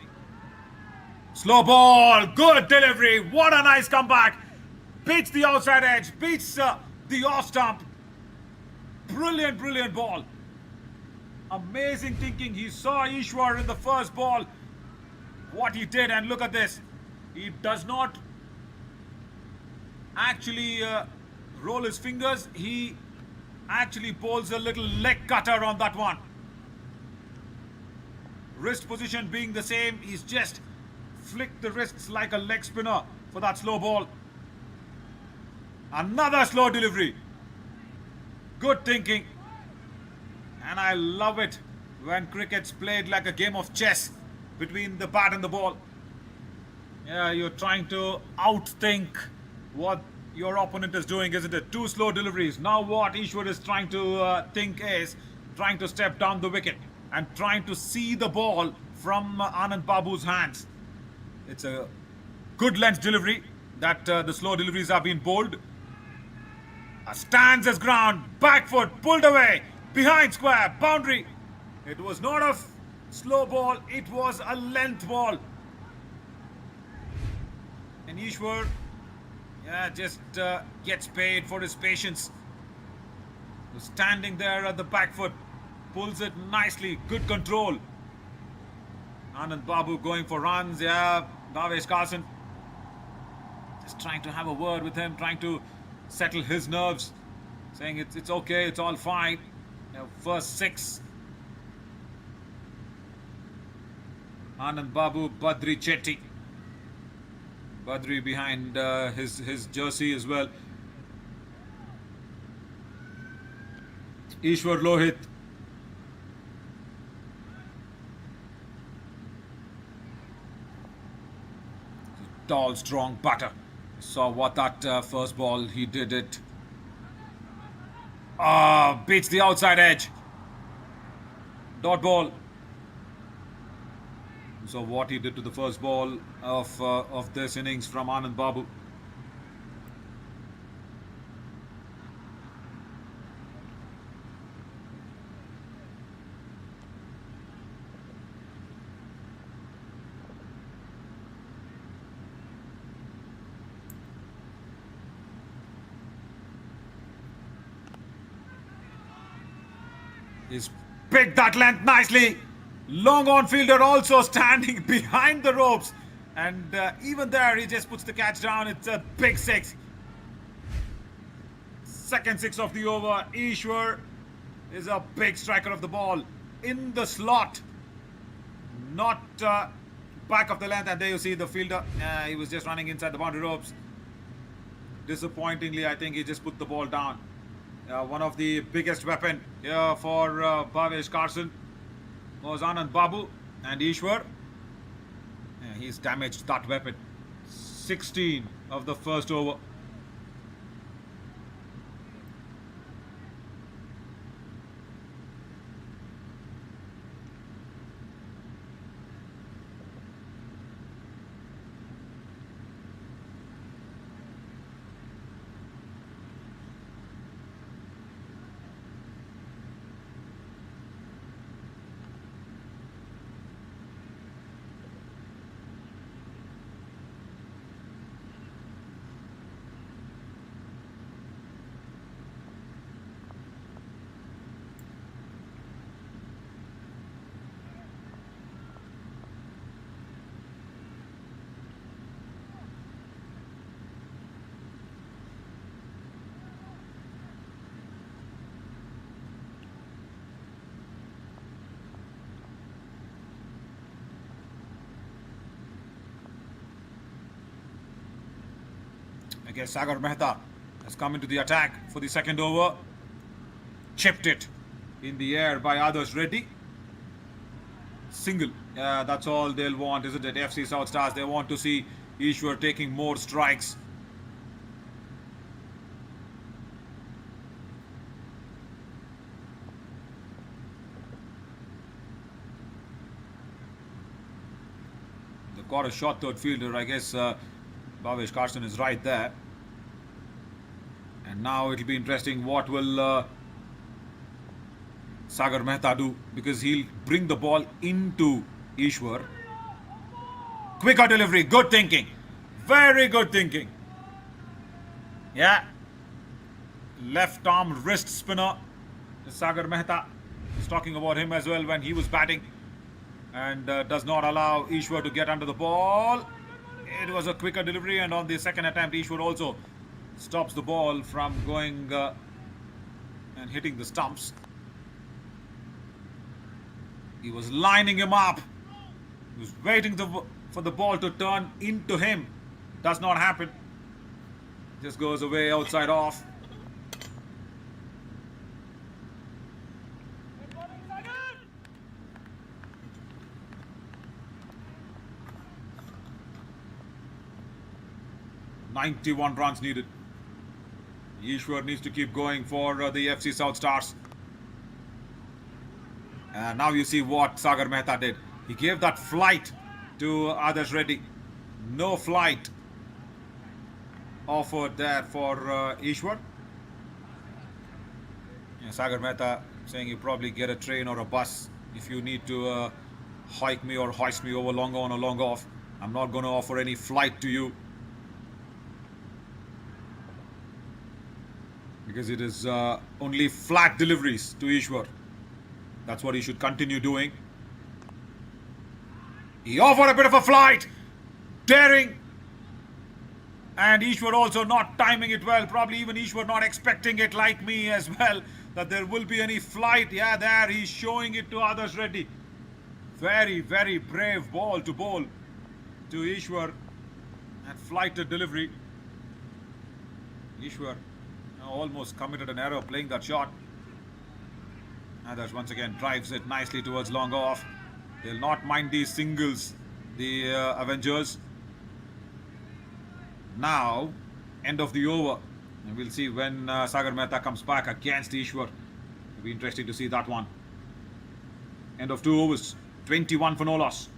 Slow ball, good delivery, what a nice comeback. Beats the outside edge, beats the off stump. Brilliant, brilliant ball. Amazing thinking. He saw Ishwar in the first ball, what he did, and look at this. He does not actually roll his fingers. He actually bowls a little leg cutter on that one. Wrist position being the same, he's just flicked the wrists like a leg spinner for that slow ball. Another slow delivery. Good thinking. And I love it when cricket's played like a game of chess between the bat and the ball. Yeah, you're trying to outthink what your opponent is doing, isn't it? 2 slow deliveries. Now what Ishwar is trying to think is trying to step down the wicket and trying to see the ball from Anand Babu's hands. It's a good length delivery that the slow deliveries have been bowled. Stands his ground, back foot pulled away, behind square, boundary. It was not a slow ball, it was a length ball. And Ishwar, yeah, just gets paid for his patience. Was standing there at the back foot, pulls it nicely, good control. Anand Babu going for runs, yeah, Bhavesh Carlson just trying to have a word with him, trying to settle his nerves, saying it's okay, it's all fine. First 6. Anand Babu, Badri Chetty. Badri behind his jersey as well. Ishwar Lohit. Tall, strong batter. Saw what that first ball, he did it. Beats the outside edge. Dot ball. So what he did to the first ball of this innings from Anand Babu. He's picked that length nicely. Long on fielder also standing behind the ropes. And even there, he just puts the catch down. It's a big 6. Second 6 of the over. Ishwar is a big striker of the ball. In the slot. Not back of the length. And there you see the fielder. He was just running inside the boundary ropes. Disappointingly, I think he just put the ball down. One of the biggest weapon here for Bhavesh Carlson was Anand Babu, and Ishwar. He's damaged that weapon. 16 of the first over. guess Sagar Mehta has come into the attack for the second over. Chipped it in the air by Adarsh Reddy. Single. Yeah, that's all they'll want, isn't it? FC South Stars, they want to see Ishwar taking more strikes. They got a shot third fielder. I guess Bhavesh Carson is right there. And now it'll be interesting what will Sagar Mehta do, because he'll bring the ball into Ishwar. Quicker delivery, good thinking. Very good thinking. Yeah. Left arm wrist spinner. Sagar Mehta is talking about him as well when he was batting. And does not allow Ishwar to get under the ball. It was a quicker delivery, and on the second attempt, Ishwar also stops the ball from going and hitting the stumps. He was lining him up. He was waiting for the ball to turn into him. Does not happen. Just goes away outside off. "91 runs needed." Ishwar needs to keep going for the FC South Stars. Now you see what Sagar Mehta did. He gave that flight to Adarsh Reddy. No flight offered there for Ishwar. Sagar Mehta saying you probably get a train or a bus if you need to hike me or hoist me over long on or long off. I'm not going to offer any flight to you, because it is only flat deliveries to Ishwar. That's what he should continue doing. He offered a bit of a flight, daring, and Ishwar also not timing it well. Probably even Ishwar not expecting it like me as well, that there will be any flight. Yeah, there he's showing it to Adarsh Reddy. Very, very brave ball to bowl to Ishwar, and flighted delivery. Ishwar almost committed an error playing that shot. Adarsh once again drives it nicely towards long off. They'll not mind these singles, the Avengers. Now, end of the over. And we'll see when Sagar Mehta comes back against Ishwar. It'll be interesting to see that one. End of 2 overs. 21 for no loss.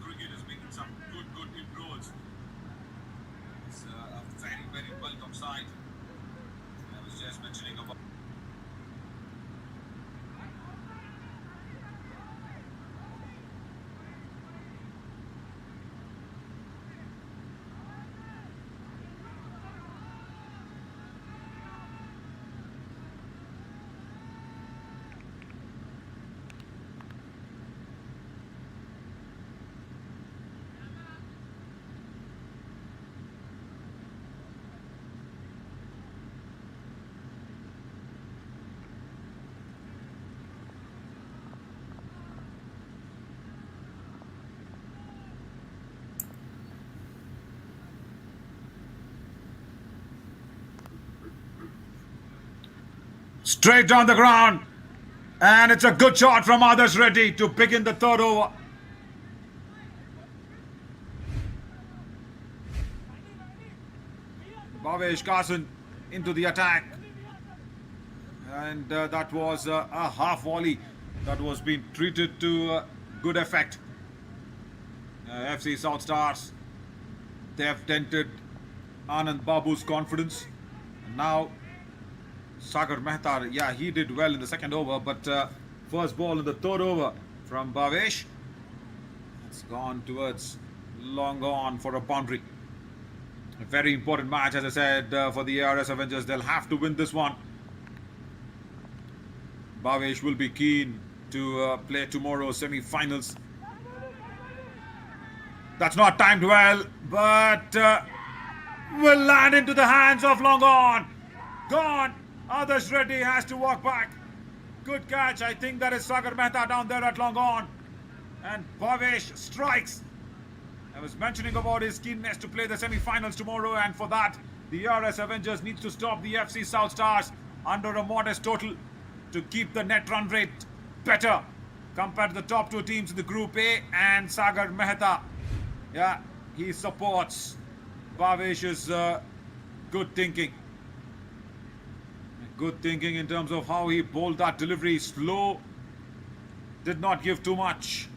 Cricket is making some good inroads. It's a very welcome sight. I was just mentioning about. Straight down the ground. And it's a good shot from Adarsh Reddy to begin the third over. Bhavesh Carson into the attack. And that was a half volley that was being treated to good effect. FC South Stars, they have dented Anand Babu's confidence. And now Sagar Mehta, yeah, he did well in the second over, but first ball in the third over from Bhavesh. It's gone towards long on for a boundary. A very important match, as I said, for the ARS Avengers. They'll have to win this one. Bhavesh will be keen to play tomorrow's semi-finals. That's not timed well, but will land into the hands of long on. Gone. Adarsh Reddy has to walk back. Good catch. I think that is Sagar Mehta down there at long on. And Bhavesh strikes. I was mentioning about his keenness to play the semi-finals tomorrow, and for that, the ARS Avengers needs to stop the FC South Stars under a modest total to keep the net run rate better compared to the top two teams in the Group A. And Sagar Mehta, yeah, he supports Bhavesh's good thinking. Good thinking in terms of how he bowled that delivery. Slow, did not give too much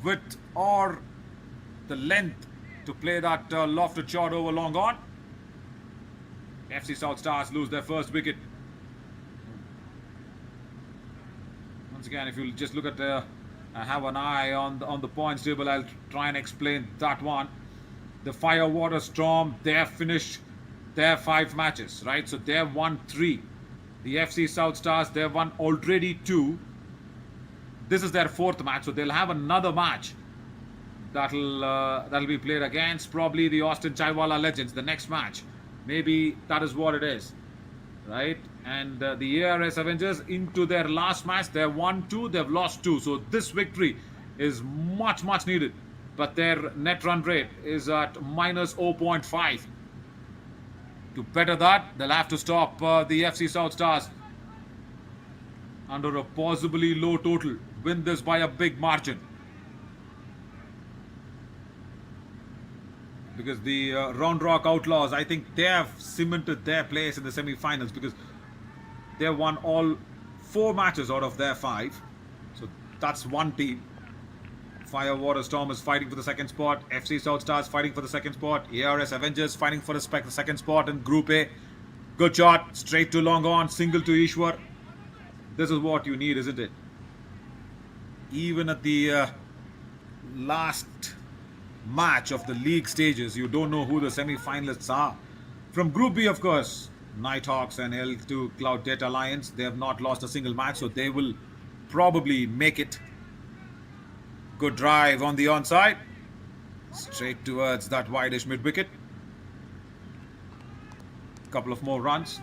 width or the length to play that lofted shot over long on. FC South Stars lose their first wicket. Once again, if you just look at have an eye on the points table, I'll try and explain that one. The Fire Water Storm, they have finished their 5 matches, right? So they have won 3. The FC South Stars, they have won already 2. This is their 4th match, so they'll have another match that'll be played against probably the Austin Chaiwala Legends, the next match. Maybe that is what it is, right? And the ARS Avengers into their last match, they've won 2, they've lost 2. So this victory is much needed, but their net run rate is at minus 0.5. To better that, they'll have to stop the FC South Stars under a possibly low total. Win this by a big margin. Because the Round Rock Outlaws, I think they have cemented their place in the semi-finals because they have won all 4 matches out of their 5. So that's one team. Fire Water Storm is fighting for the second spot. FC South Stars fighting for the second spot. ARS Avengers fighting for the second spot in Group A. Good shot. Straight to long on. Single to Ishwar. This is what you need, isn't it? Even at the last match of the league stages, you don't know who the semi-finalists are. From Group B, of course, Nighthawks and L2 Cloud Data Alliance, they have not lost a single match, so they will probably make it. Good drive on the onside. Straight towards that wideish mid-wicket. Couple of more runs.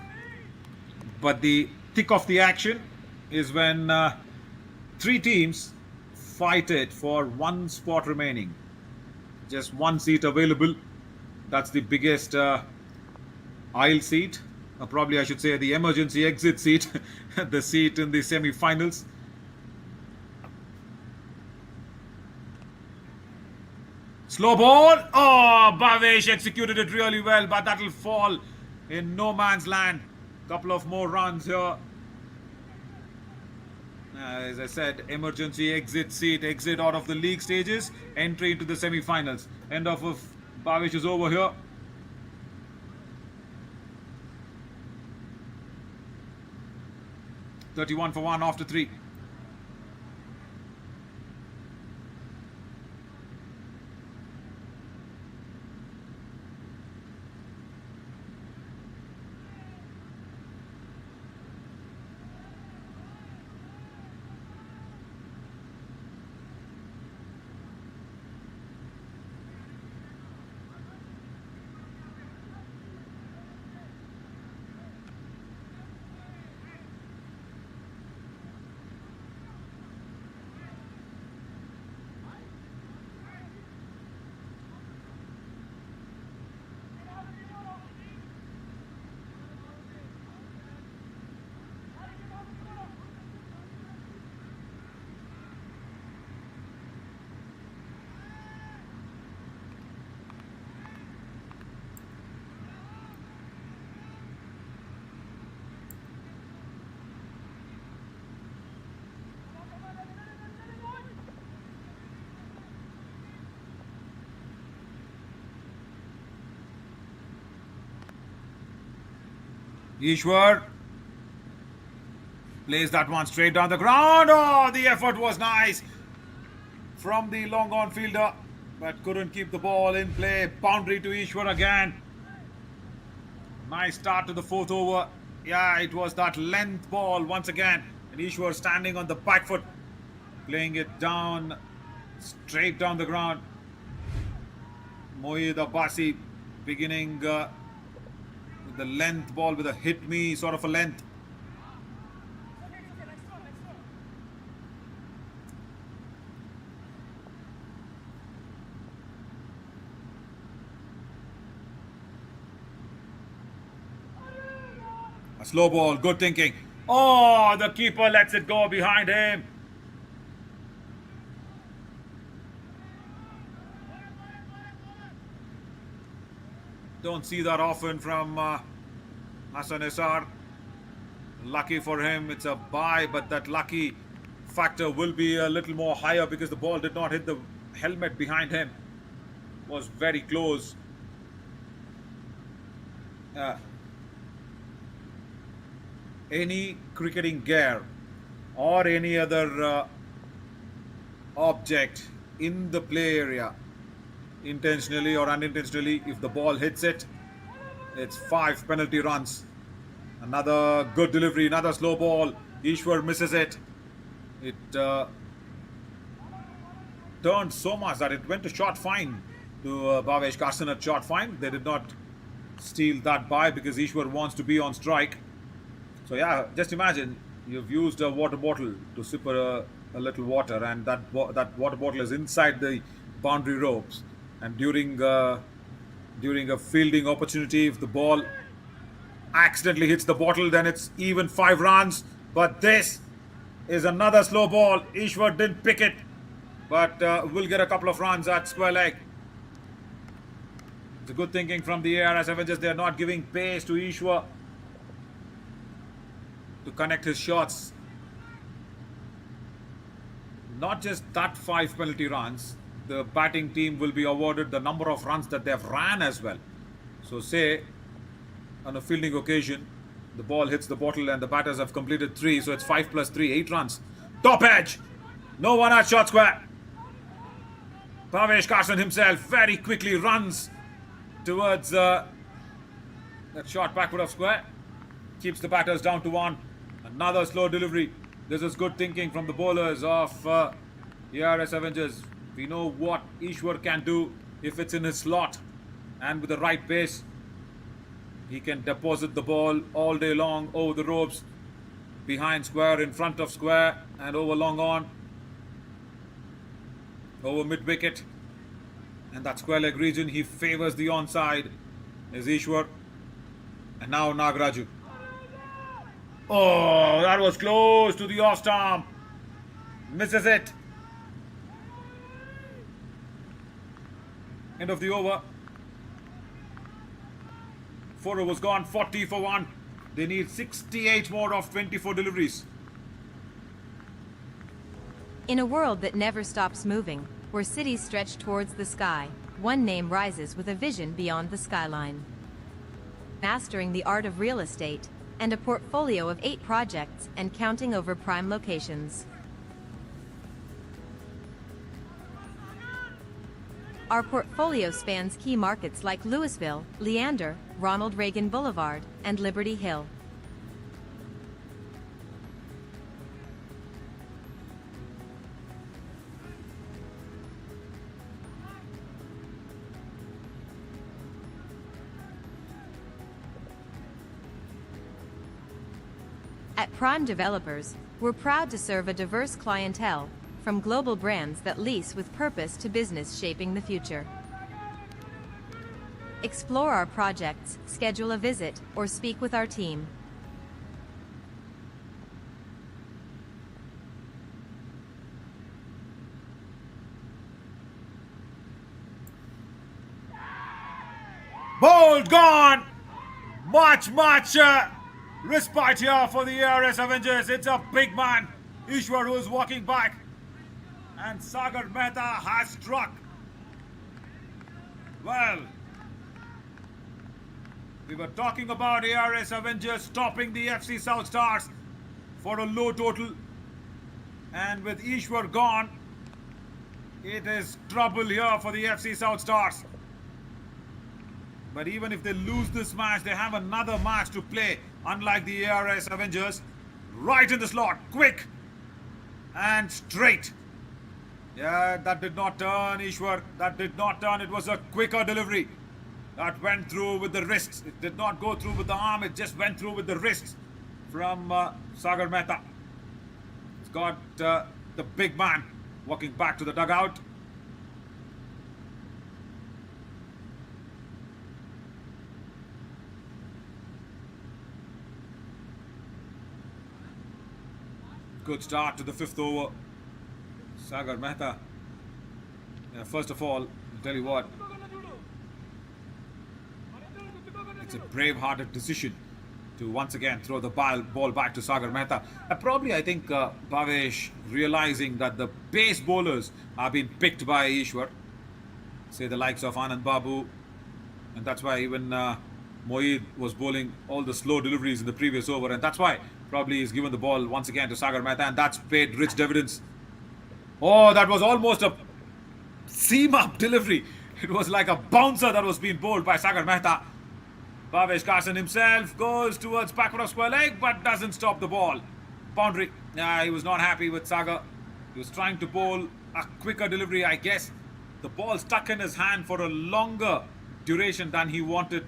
But the thick of the action is when 3 teams fight it for 1 spot remaining. Just 1 seat available. That's the biggest aisle seat. Probably I should say the emergency exit seat. The seat in the semi-finals. Slow ball. Oh, Bhavesh executed it really well, but that will fall in no man's land. Couple of more runs here. As I said, emergency exit seat, exit out of the league stages, entry into the semi-finals. End of Bhavesh is over here. $31 for 1 after 3. Ishwar Plays that one straight down the ground. Oh, the effort was nice from the long on fielder, but couldn't keep the ball in play. Boundary to Ishwar again. Nice start to the fourth over. Yeah, it was that length ball once again. And Ishwar standing on the back foot, playing it down, straight down the ground. Mohid Abbasi beginning with the length ball with a hit me sort of a length. A slow ball, good thinking. Oh, the keeper lets it go behind him. Don't see that often from Hassan Essar. Lucky for him, it's a bye, but that lucky factor will be a little more higher because the ball did not hit the helmet behind him. Was very close. Any cricketing gear or any other object in the play area, intentionally or unintentionally, if the ball hits it, it's 5 penalty runs. Another good delivery, another slow ball. Ishwar misses it. It turned so much that it went to short fine to Bhavesh Carson at short fine. They did not steal that by because Ishwar wants to be on strike. So yeah, just imagine you've used a water bottle to sip a little water, and that water bottle is inside the boundary ropes. And during a fielding opportunity, if the ball accidentally hits the bottle, then it's even 5 runs. But this is another slow ball. Ishwar didn't pick it, but will get a couple of runs at square leg. It's a good thinking from the ARS Avengers. They are not giving pace to Ishwar to connect his shots. Not just that 5 penalty runs, the batting team will be awarded the number of runs that they have ran as well. So say on a fielding occasion, the ball hits the bottle and the batters have completed 3, so it's 5 plus 3, 8 runs. Top edge! No one at short square. Bhavesh Carson himself very quickly runs towards that short backward of square. Keeps the batters down to 1. Another slow delivery. This is good thinking from the bowlers of ARS Avengers. We know what Ishwar can do if it's in his slot, and with the right pace, he can deposit the ball all day long over the ropes, behind square, in front of square, and over long on, over mid wicket, and that square leg region. He favors the onside is Ishwar, and now Nagaraju. Oh, that was close to the off stump. Misses it. End of the over. 4 overs gone, 40 for 1. They need 68 more of 24 deliveries. In a world that never stops moving, where cities stretch towards the sky, one name rises with a vision beyond the skyline. Mastering the art of real estate, and a portfolio of 8 projects and counting over prime locations. Our portfolio spans key markets like Louisville, Leander, Ronald Reagan Boulevard, and Liberty Hill. At Prime Developers, we're proud to serve a diverse clientele, from global brands that lease with purpose to business shaping the future. Explore our projects, schedule a visit, or speak with our team. Ball gone! Much respite here for the ARS Avengers. It's a big man, Ishwar, who is walking back. And Sagar Mehta has struck. Well, we were talking about ARS Avengers stopping the FC South Stars for a low total. And with Ishwar gone, it is trouble here for the FC South Stars. But even if they lose this match, they have another match to play, unlike the ARS Avengers. Right in the slot, quick and straight. Yeah, that did not turn, Ishwar. That did not turn. It was a quicker delivery. That went through with the wrists. It did not go through with the arm. It just went through with the wrists from Sagar Mehta. It's got the big man walking back to the dugout. Good start to the 5th over. Sagar Mehta. Yeah, first of all, I'll tell you what. It's a brave-hearted decision to once again throw the ball back to Sagar Mehta. Probably, I think, Bhavesh realizing that the pace bowlers are being picked by Ishwar. Say the likes of Anand Babu. And that's why even Moeed was bowling all the slow deliveries in the previous over. And that's why probably he's given the ball once again to Sagar Mehta. And that's paid rich dividends. Oh, that was almost a seam-up delivery. It was like a bouncer that was being bowled by Sagar Mehta. Bhavesh Carson himself goes towards backward of square leg but doesn't stop the ball. Boundary. He was not happy with Sagar. He was trying to bowl a quicker delivery, I guess. The ball stuck in his hand for a longer duration than he wanted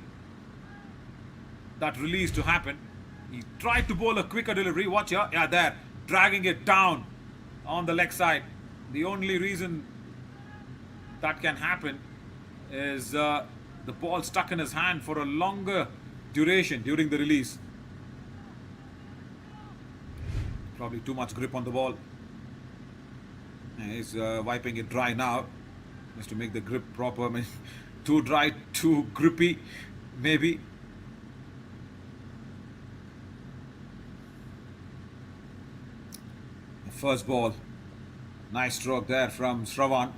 that release to happen. He tried to bowl a quicker delivery. Watch here. Yeah, there. Dragging it down on the leg side. The only reason that can happen is the ball stuck in his hand for a longer duration during the release. Probably too much grip on the ball. And he's wiping it dry now, just to make the grip proper. I mean, too dry, too grippy, maybe. The first ball. Nice stroke there from Shravan.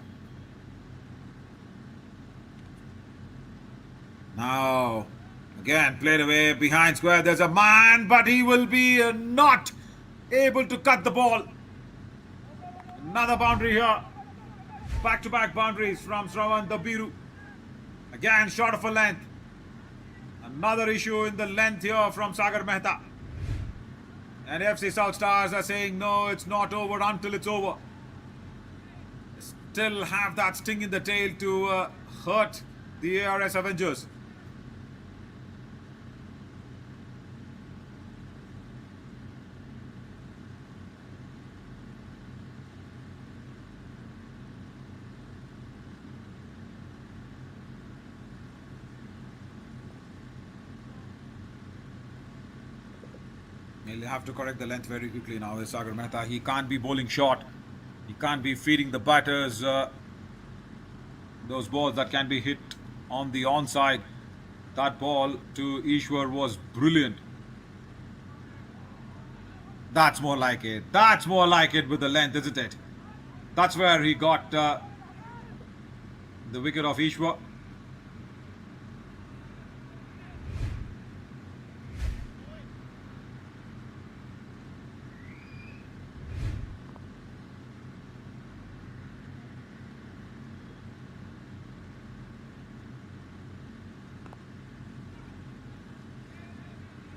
Now, again, played away behind square. There's a man, but he will be not able to cut the ball. Another boundary here. Back-to-back boundaries from Shravan Dabiru. Again, short of a length. Another issue in the length here from Sagar Mehta. And FC South Stars are saying, no, it's not over until it's over. Still have that sting in the tail to hurt the ARS Avengers. He'll have to correct the length very quickly now with Sagar Mehta. He can't be bowling short. He can't be feeding the batters those balls that can be hit on the onside. That ball to Ishwar was brilliant. That's more like it. That's more like it with the length, isn't it? That's where he got the wicket of Ishwar.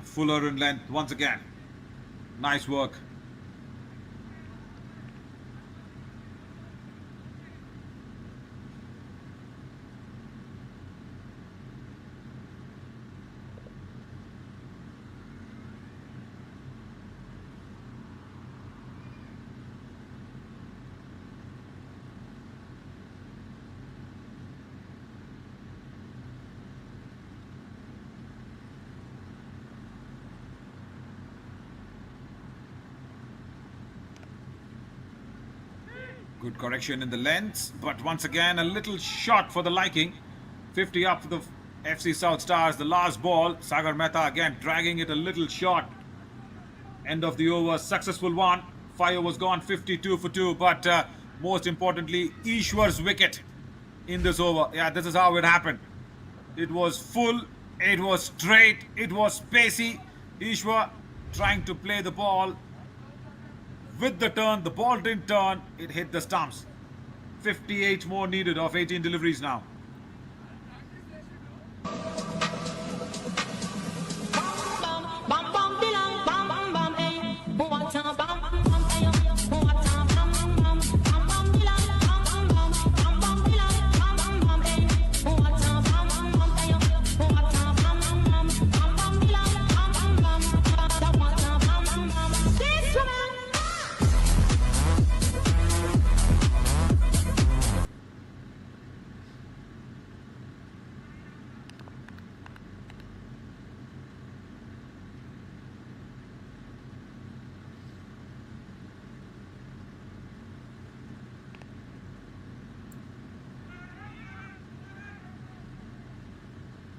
Fuller in length once again. Nice work. Good correction in the lengths, but once again a little short for the liking. 50 up for the FC South Stars. The last ball, Sagar Mehta again dragging it a little short. End of the over, successful one. Fire was gone, 52 for 2, but most importantly, Ishwar's wicket in this over. Yeah, this is how it happened. It was full, it was straight, it was spacey. Ishwar trying to play the ball with the turn, the ball didn't turn, it hit the stumps. 58 more needed of 18 deliveries now.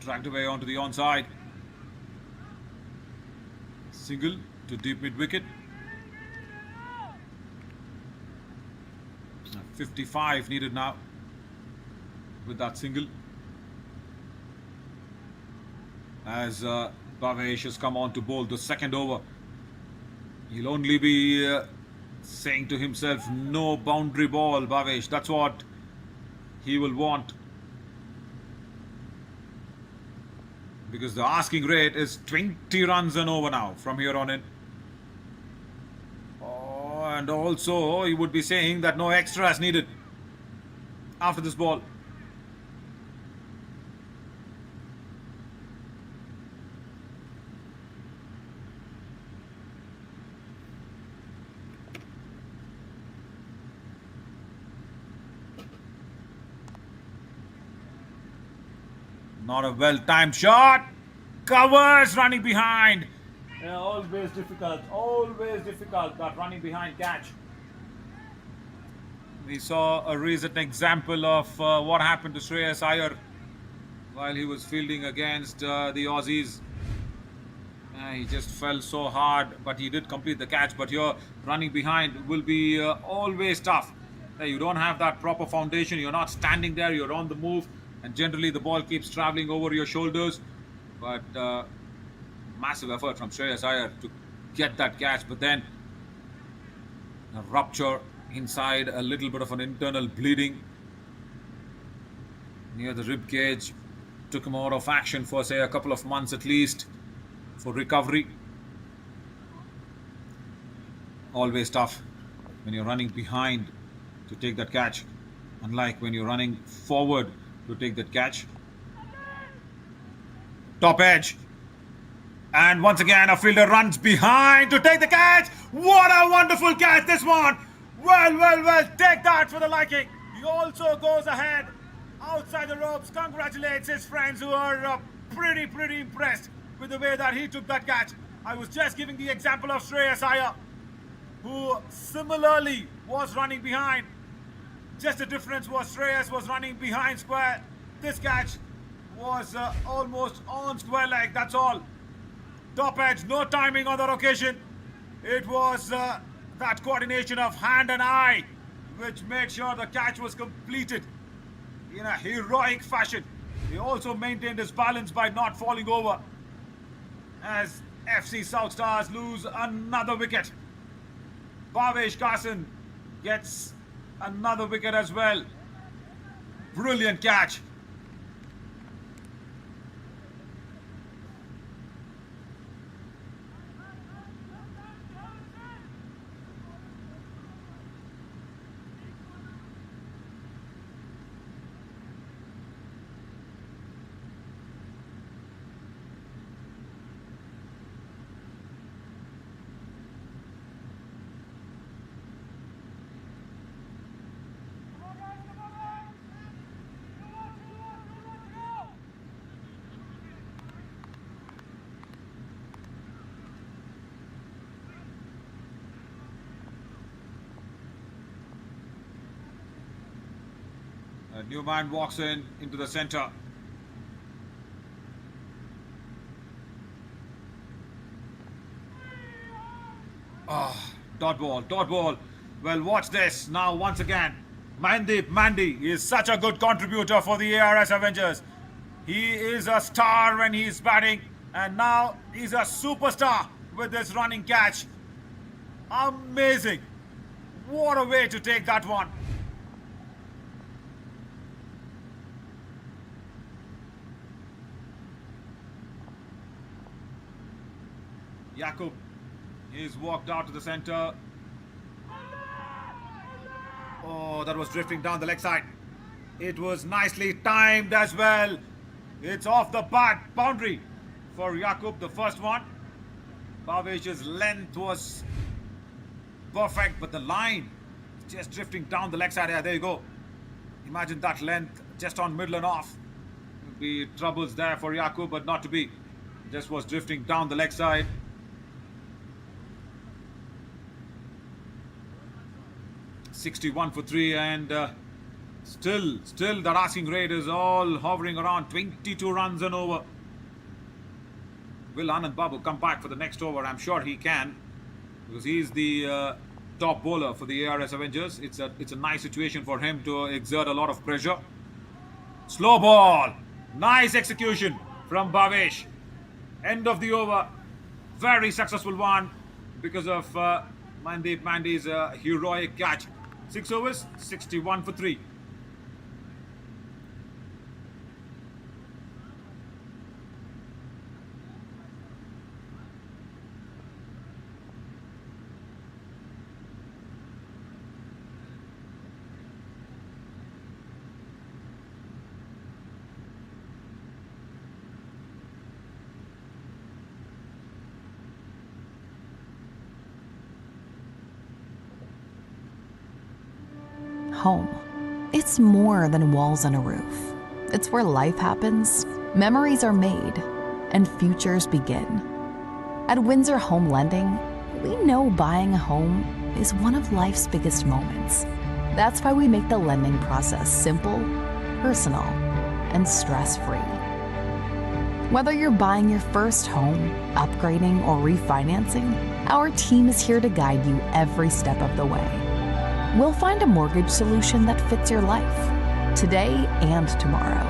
Dragged away onto the onside. Single to deep mid wicket. 55 needed now with that single. As Bhavesh has come on to bowl the second over. He'll only be saying to himself, no boundary ball, Bhavesh. That's what he will want. Because the asking rate is 20 runs and over now from here on in. Oh, and also he would be saying that no extras needed after this ball. Not a well-timed shot. Covers running behind. Yeah, always difficult. Always difficult, that running behind catch. We saw a recent example of what happened to Shreyas Iyer while he was fielding against the Aussies. He just fell so hard, but he did complete the catch. But here, running behind will be always tough. You don't have that proper foundation. You're not standing there. You're on the move. And generally the ball keeps travelling over your shoulders. But massive effort from Shreyas Iyer to get that catch. But then a rupture inside, a little bit of an internal bleeding near the rib cage. Took him out of action for, say, a couple of months at least for recovery. Always tough when you're running behind to take that catch. Unlike when you're running forward to take that catch. Top edge. And once again, a fielder runs behind to take the catch. What a wonderful catch, this one. Well. Take that for the liking. He also goes ahead outside the ropes. Congratulates his friends who are pretty impressed with the way that he took that catch. I was just giving the example of Shreyas Iyer, who similarly was running behind. Just the difference was Shreyas was running behind square. This catch was almost on square leg, that's all. Top edge, no timing on that occasion. It was that coordination of hand and eye which made sure the catch was completed in a heroic fashion. He also maintained his balance by not falling over as FC South Stars lose another wicket. Bhavesh Carson gets another wicket as well. Brilliant catch. A new man walks into the centre. Dot ball. Well, watch this now once again. Mandeep Mandi is such a good contributor for the ARS Avengers. He is a star when he's batting, and now he's a superstar with this running catch. Amazing. What a way to take that one. Jakub, he's walked out to the center. Oh, that was drifting down the leg side. It was nicely timed as well. It's off the back boundary for Jakub, the first one. Bhavesh's length was perfect, but the line just drifting down the leg side. Yeah, there you go. Imagine that length just on middle and off. Would be troubles there for Jakub, but not to be. Just was drifting down the leg side. $61 for 3, and still that asking rate is all hovering around 22 runs and over. Will Anand Babu come back for the next over? I'm sure he can, because he's the top bowler for the ARS Avengers. It's a nice situation for him to exert a lot of pressure. Slow ball, nice execution from Bhavesh. End of the over, very successful one because of Mandeep Mandy's heroic catch. 6 overs, 61 for 3. Home. It's more than walls and a roof. It's where life happens, memories are made, and futures begin. At Windsor Home Lending, we know buying a home is one of life's biggest moments. That's why we make the lending process simple, personal, and stress-free. Whether you're buying your first home, upgrading, or refinancing, our team is here to guide you every step of the way. We'll find a mortgage solution that fits your life, today and tomorrow.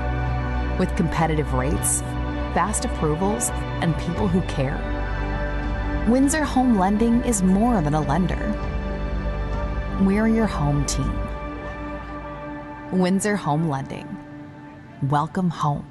With competitive rates, fast approvals, and people who care. Windsor Home Lending is more than a lender. We're your home team. Windsor Home Lending. Welcome home.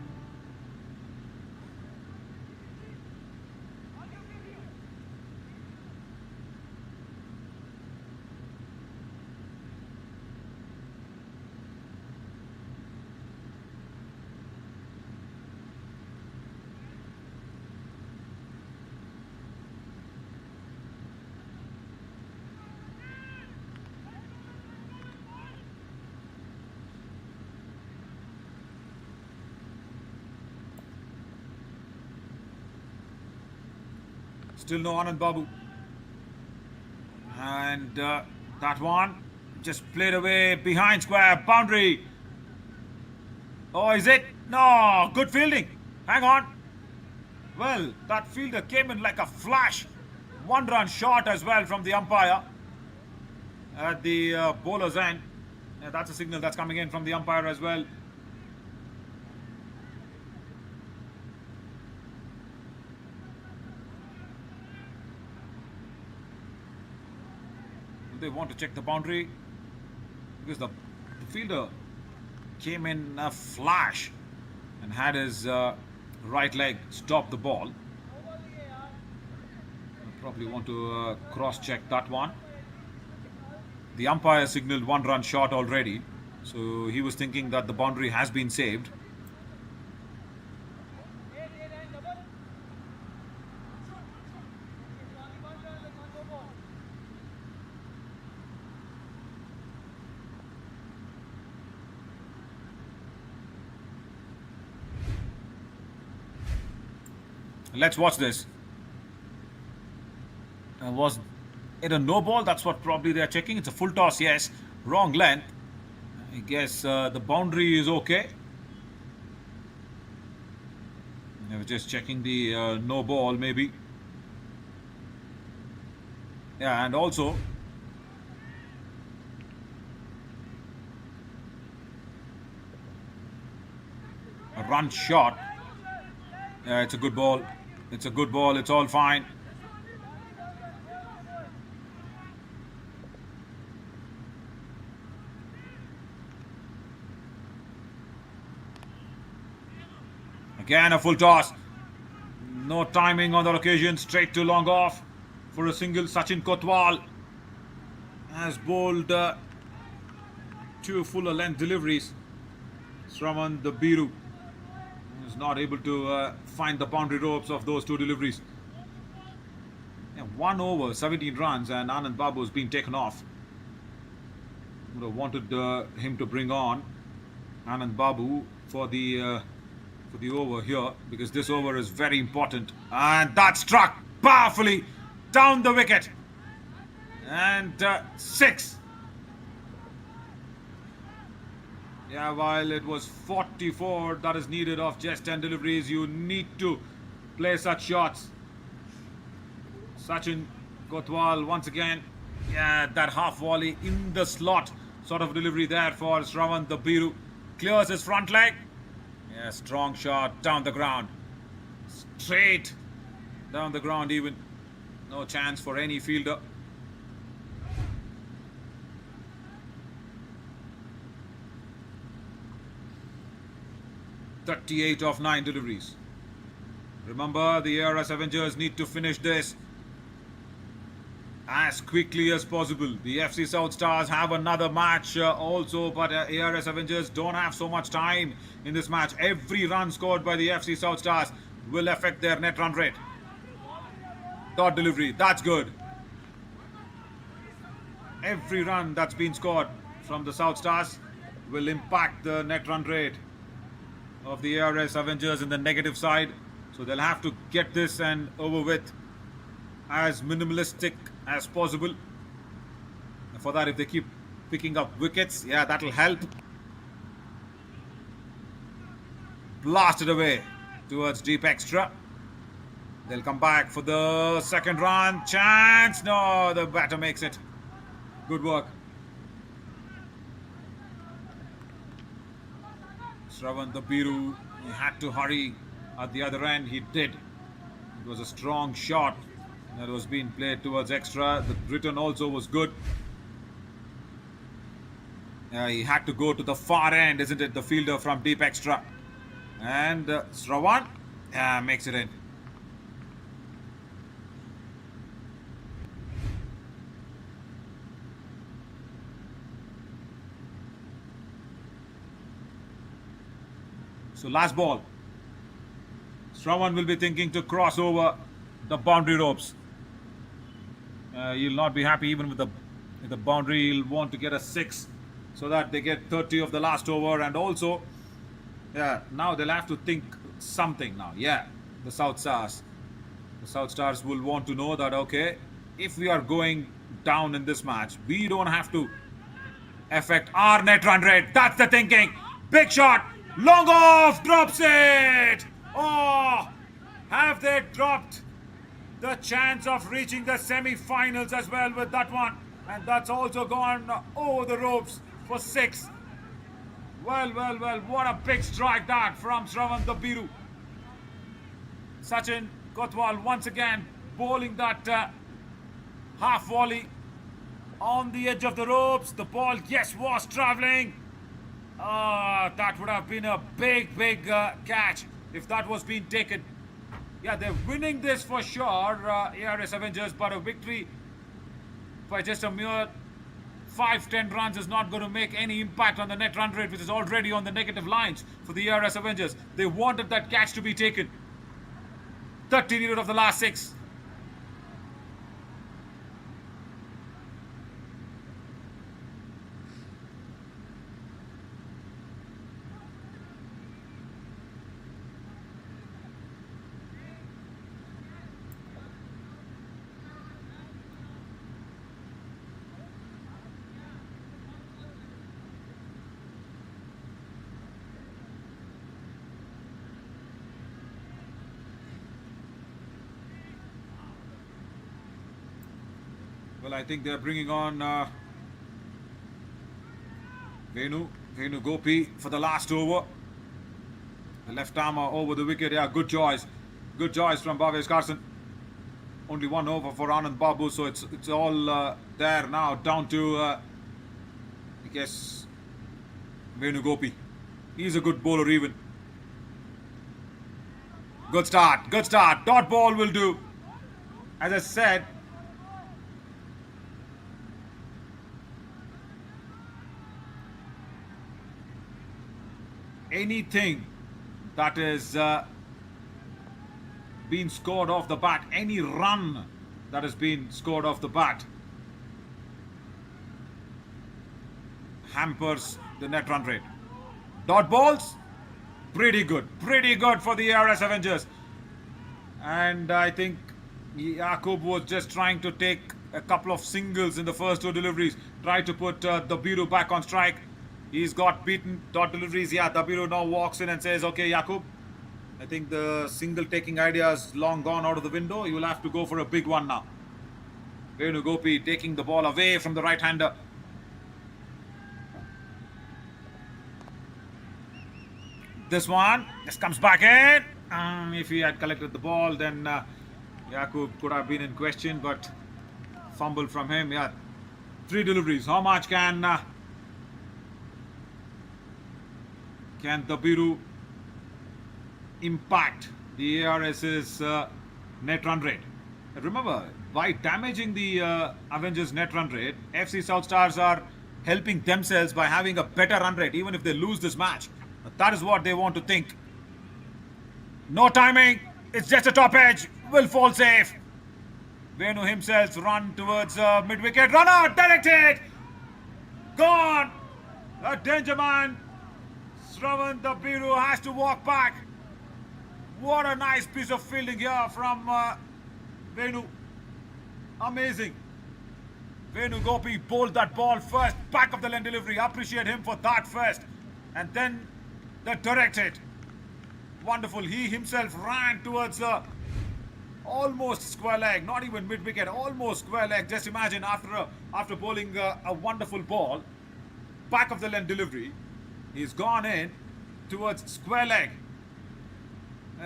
Still no Anand Babu. And that one just played away behind square boundary. Oh, is it? No, good fielding. Hang on. Well, that fielder came in like a flash. 1-run shot as well from the umpire at the bowler's end. Yeah, that's a signal that's coming in from the umpire as well. They want to check the boundary because the fielder came in a flash and had his right leg stop the ball. I probably want to cross-check that one. The umpire signaled 1-run shot already, so he was thinking that the boundary has been saved. Let's watch this. Was it a no ball? That's what probably they're checking. It's a full toss, yes. Wrong length. I guess the boundary is okay. They were just checking the no ball, maybe. Yeah, and also a run shot. Yeah, it's a good ball. It's a good ball. It's all fine. Again a full toss. No timing on that occasion. Straight to long off for a single. Sachin Kotwal has bowled two fuller length deliveries. Shravan the Biru is not able to find the boundary ropes of those two deliveries. Yeah, 1 over, 17 runs, and Anand Babu has been taken off. Would have wanted him to bring on Anand Babu for the over here, because this over is very important. And that struck powerfully down the wicket. And 6. Yeah, while it was 44 that is needed of just 10 deliveries, you need to play such shots. Sachin Kotwal once again. Yeah, that half volley in the slot sort of delivery there for Shravan the Biru. Clears his front leg. Yeah, strong shot down the ground. Straight down the ground even. No chance for any fielder. "38 of 9 deliveries." Remember, the ARS Avengers need to finish this as quickly as possible. The FC South Stars have another match also, but ARS Avengers don't have so much time in this match. Every run scored by the FC South Stars will affect their net run rate. Dot delivery, that's good. Every run that's been scored from the South Stars will impact the net run rate of the ARS Avengers in the negative side. So they'll have to get this and over with as minimalistic as possible. And for that, if they keep picking up wickets, yeah, that'll help. Blasted away towards deep extra. They'll come back for the second run. Chance. No, the batter makes it. Good work. Shravan the Biru, he had to hurry at the other end. He did. It was a strong shot that was being played towards extra. The return also was good. He had to go to the far end, isn't it? The fielder from deep extra. And Shravan makes it in. So last ball. Shravan will be thinking to cross over the boundary ropes. He'll not be happy even with the boundary. He'll want to get a 6 so that they get 30 of the last over. And also, yeah, now they'll have to think something now. Yeah, the South Stars. The South Stars will want to know that, okay, if we are going down in this match, we don't have to affect our net run rate. That's the thinking. Big shot. Long off. Drops it. Oh, have they dropped the chance of reaching the semi-finals as well with that one? And that's also gone over the ropes for 6. Well, what a big strike that from Shravan the Biru. Sachin Kotwal once again bowling that half volley on the edge of the ropes. The ball, yes, was travelling. That would have been a big catch if that was being taken. Yeah, they're winning this for sure, ARS Avengers, but a victory by just a mere 5-10 runs is not going to make any impact on the net run rate, which is already on the negative lines for the ARS Avengers. They wanted that catch to be taken. 30 needed of the last 6. Well, I think they're bringing on Venu Gopi for the last over. The left armer over the wicket. Yeah, good choice. Good choice from Bhavesh Carson. Only 1 over for Anand Babu, so it's all there now. Down to, I guess, Venu Gopi. He's a good bowler even. Good start. Good start. Dot ball will do. As I said, anything that is been scored off the bat, any run that has been scored off the bat, hampers the net run rate. Dot balls, pretty good for the ARS Avengers. And I think Jakub was just trying to take a couple of singles in the first two deliveries, tried to put Dabiru back on strike. He's got beaten. Dot deliveries. Yeah, Dabiru now walks in and says, okay, Jakub, I think the single taking idea is long gone out of the window. You will have to go for a big one now. Venu Gopi taking the ball away from the right-hander. This one just comes back in. If he had collected the ball, then Jakub could have been in question, but fumble from him. Yeah, 3 deliveries. How much can Dabiru impact the ARS's net run rate? Remember, by damaging the Avengers net run rate, FC South Stars are helping themselves by having a better run rate, even if they lose this match. That is what they want to think. No timing. It's just a top edge. Will fall safe. Venu himself run towards mid-wicket. Runner directed. Gone. A danger man. Shravan Dabiru has to walk back. What a nice piece of fielding here from Venu. Amazing. Venu Gopi bowled that ball first. Back of the lane delivery. Appreciate him for that first. And then the directed. Wonderful. He himself ran towards almost square leg. Not even mid-wicket. Almost square leg. Just imagine after bowling a wonderful ball. Back of the lane delivery. He's gone in towards square leg.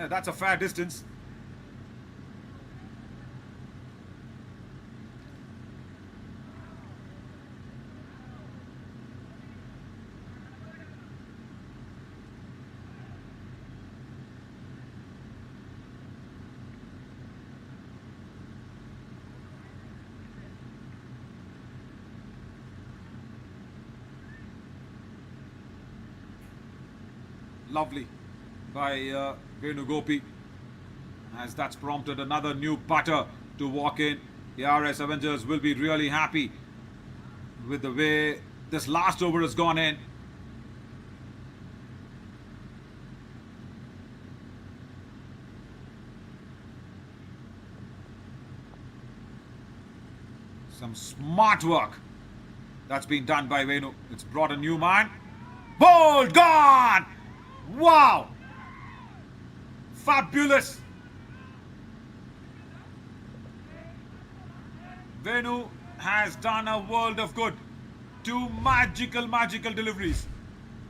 That's a fair distance. Lovely by Venu Gopi, as that's prompted another new batter to walk in. The ARS Avengers will be really happy with the way this last over has gone in. Some smart work that's been done by Venu. It's brought a new man. Bowled, gone! Wow! Fabulous! Venu has done a world of good. 2 magical deliveries.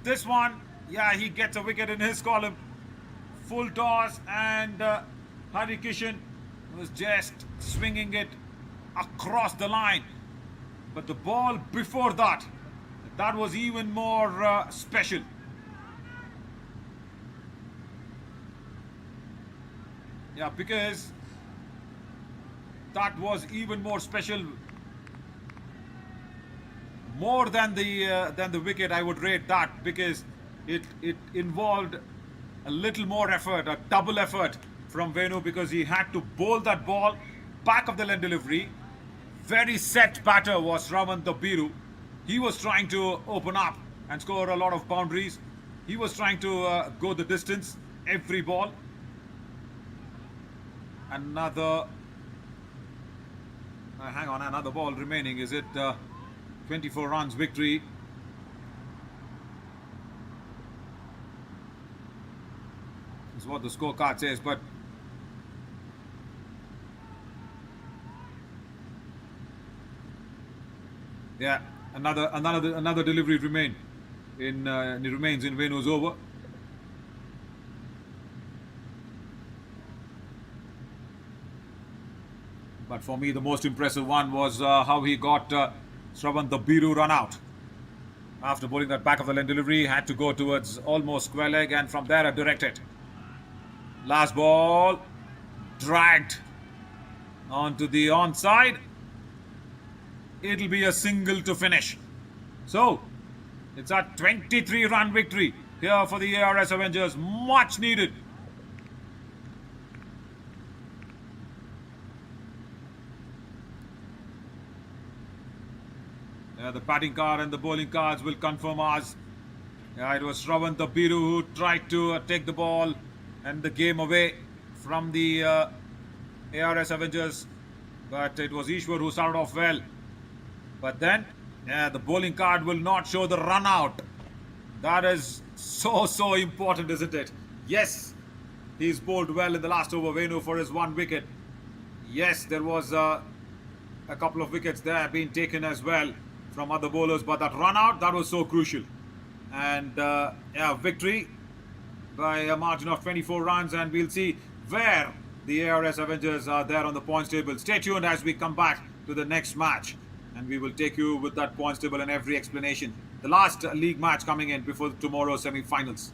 This one, yeah, he gets a wicket in his column. Full toss, and Hari Kishan was just swinging it across the line. But the ball before that was even more special. Yeah, because that was even more special. More than the wicket, I would rate that, because it involved a little more effort, a double effort from Venu, because he had to bowl that ball back of the lane delivery. Very set batter was Shravan Dabiru. He was trying to open up and score a lot of boundaries. He was trying to go the distance every ball. Another another ball remaining. Is it 24 runs victory? Is what the scorecard says, but yeah, another delivery remains in Venu's over. But for me, the most impressive one was how he got Shravan Dabiru run out. After bowling that back of the lane delivery, had to go towards almost square leg, and from there a direct hit. Last ball dragged onto the onside. It'll be a single to finish. So it's a 23-run victory here for the ARS Avengers. Much needed. The batting card and the bowling cards will confirm ours. It was Shravan the Biru who tried to take the ball and the game away from the ARS Avengers. But it was Ishwar who started off well. But then, the bowling card will not show the run out. That is so important, isn't it? Yes, he's bowled well in the last over, Venu, for his 1 wicket. Yes, there was a couple of wickets there being taken as well from other bowlers, but that run out, that was so crucial. And victory by a margin of 24 runs, and we'll see where the ARS Avengers are there on the points table. Stay tuned as we come back to the next match, and we will take you with that points table and every explanation. The last league match coming in before tomorrow's semi-finals.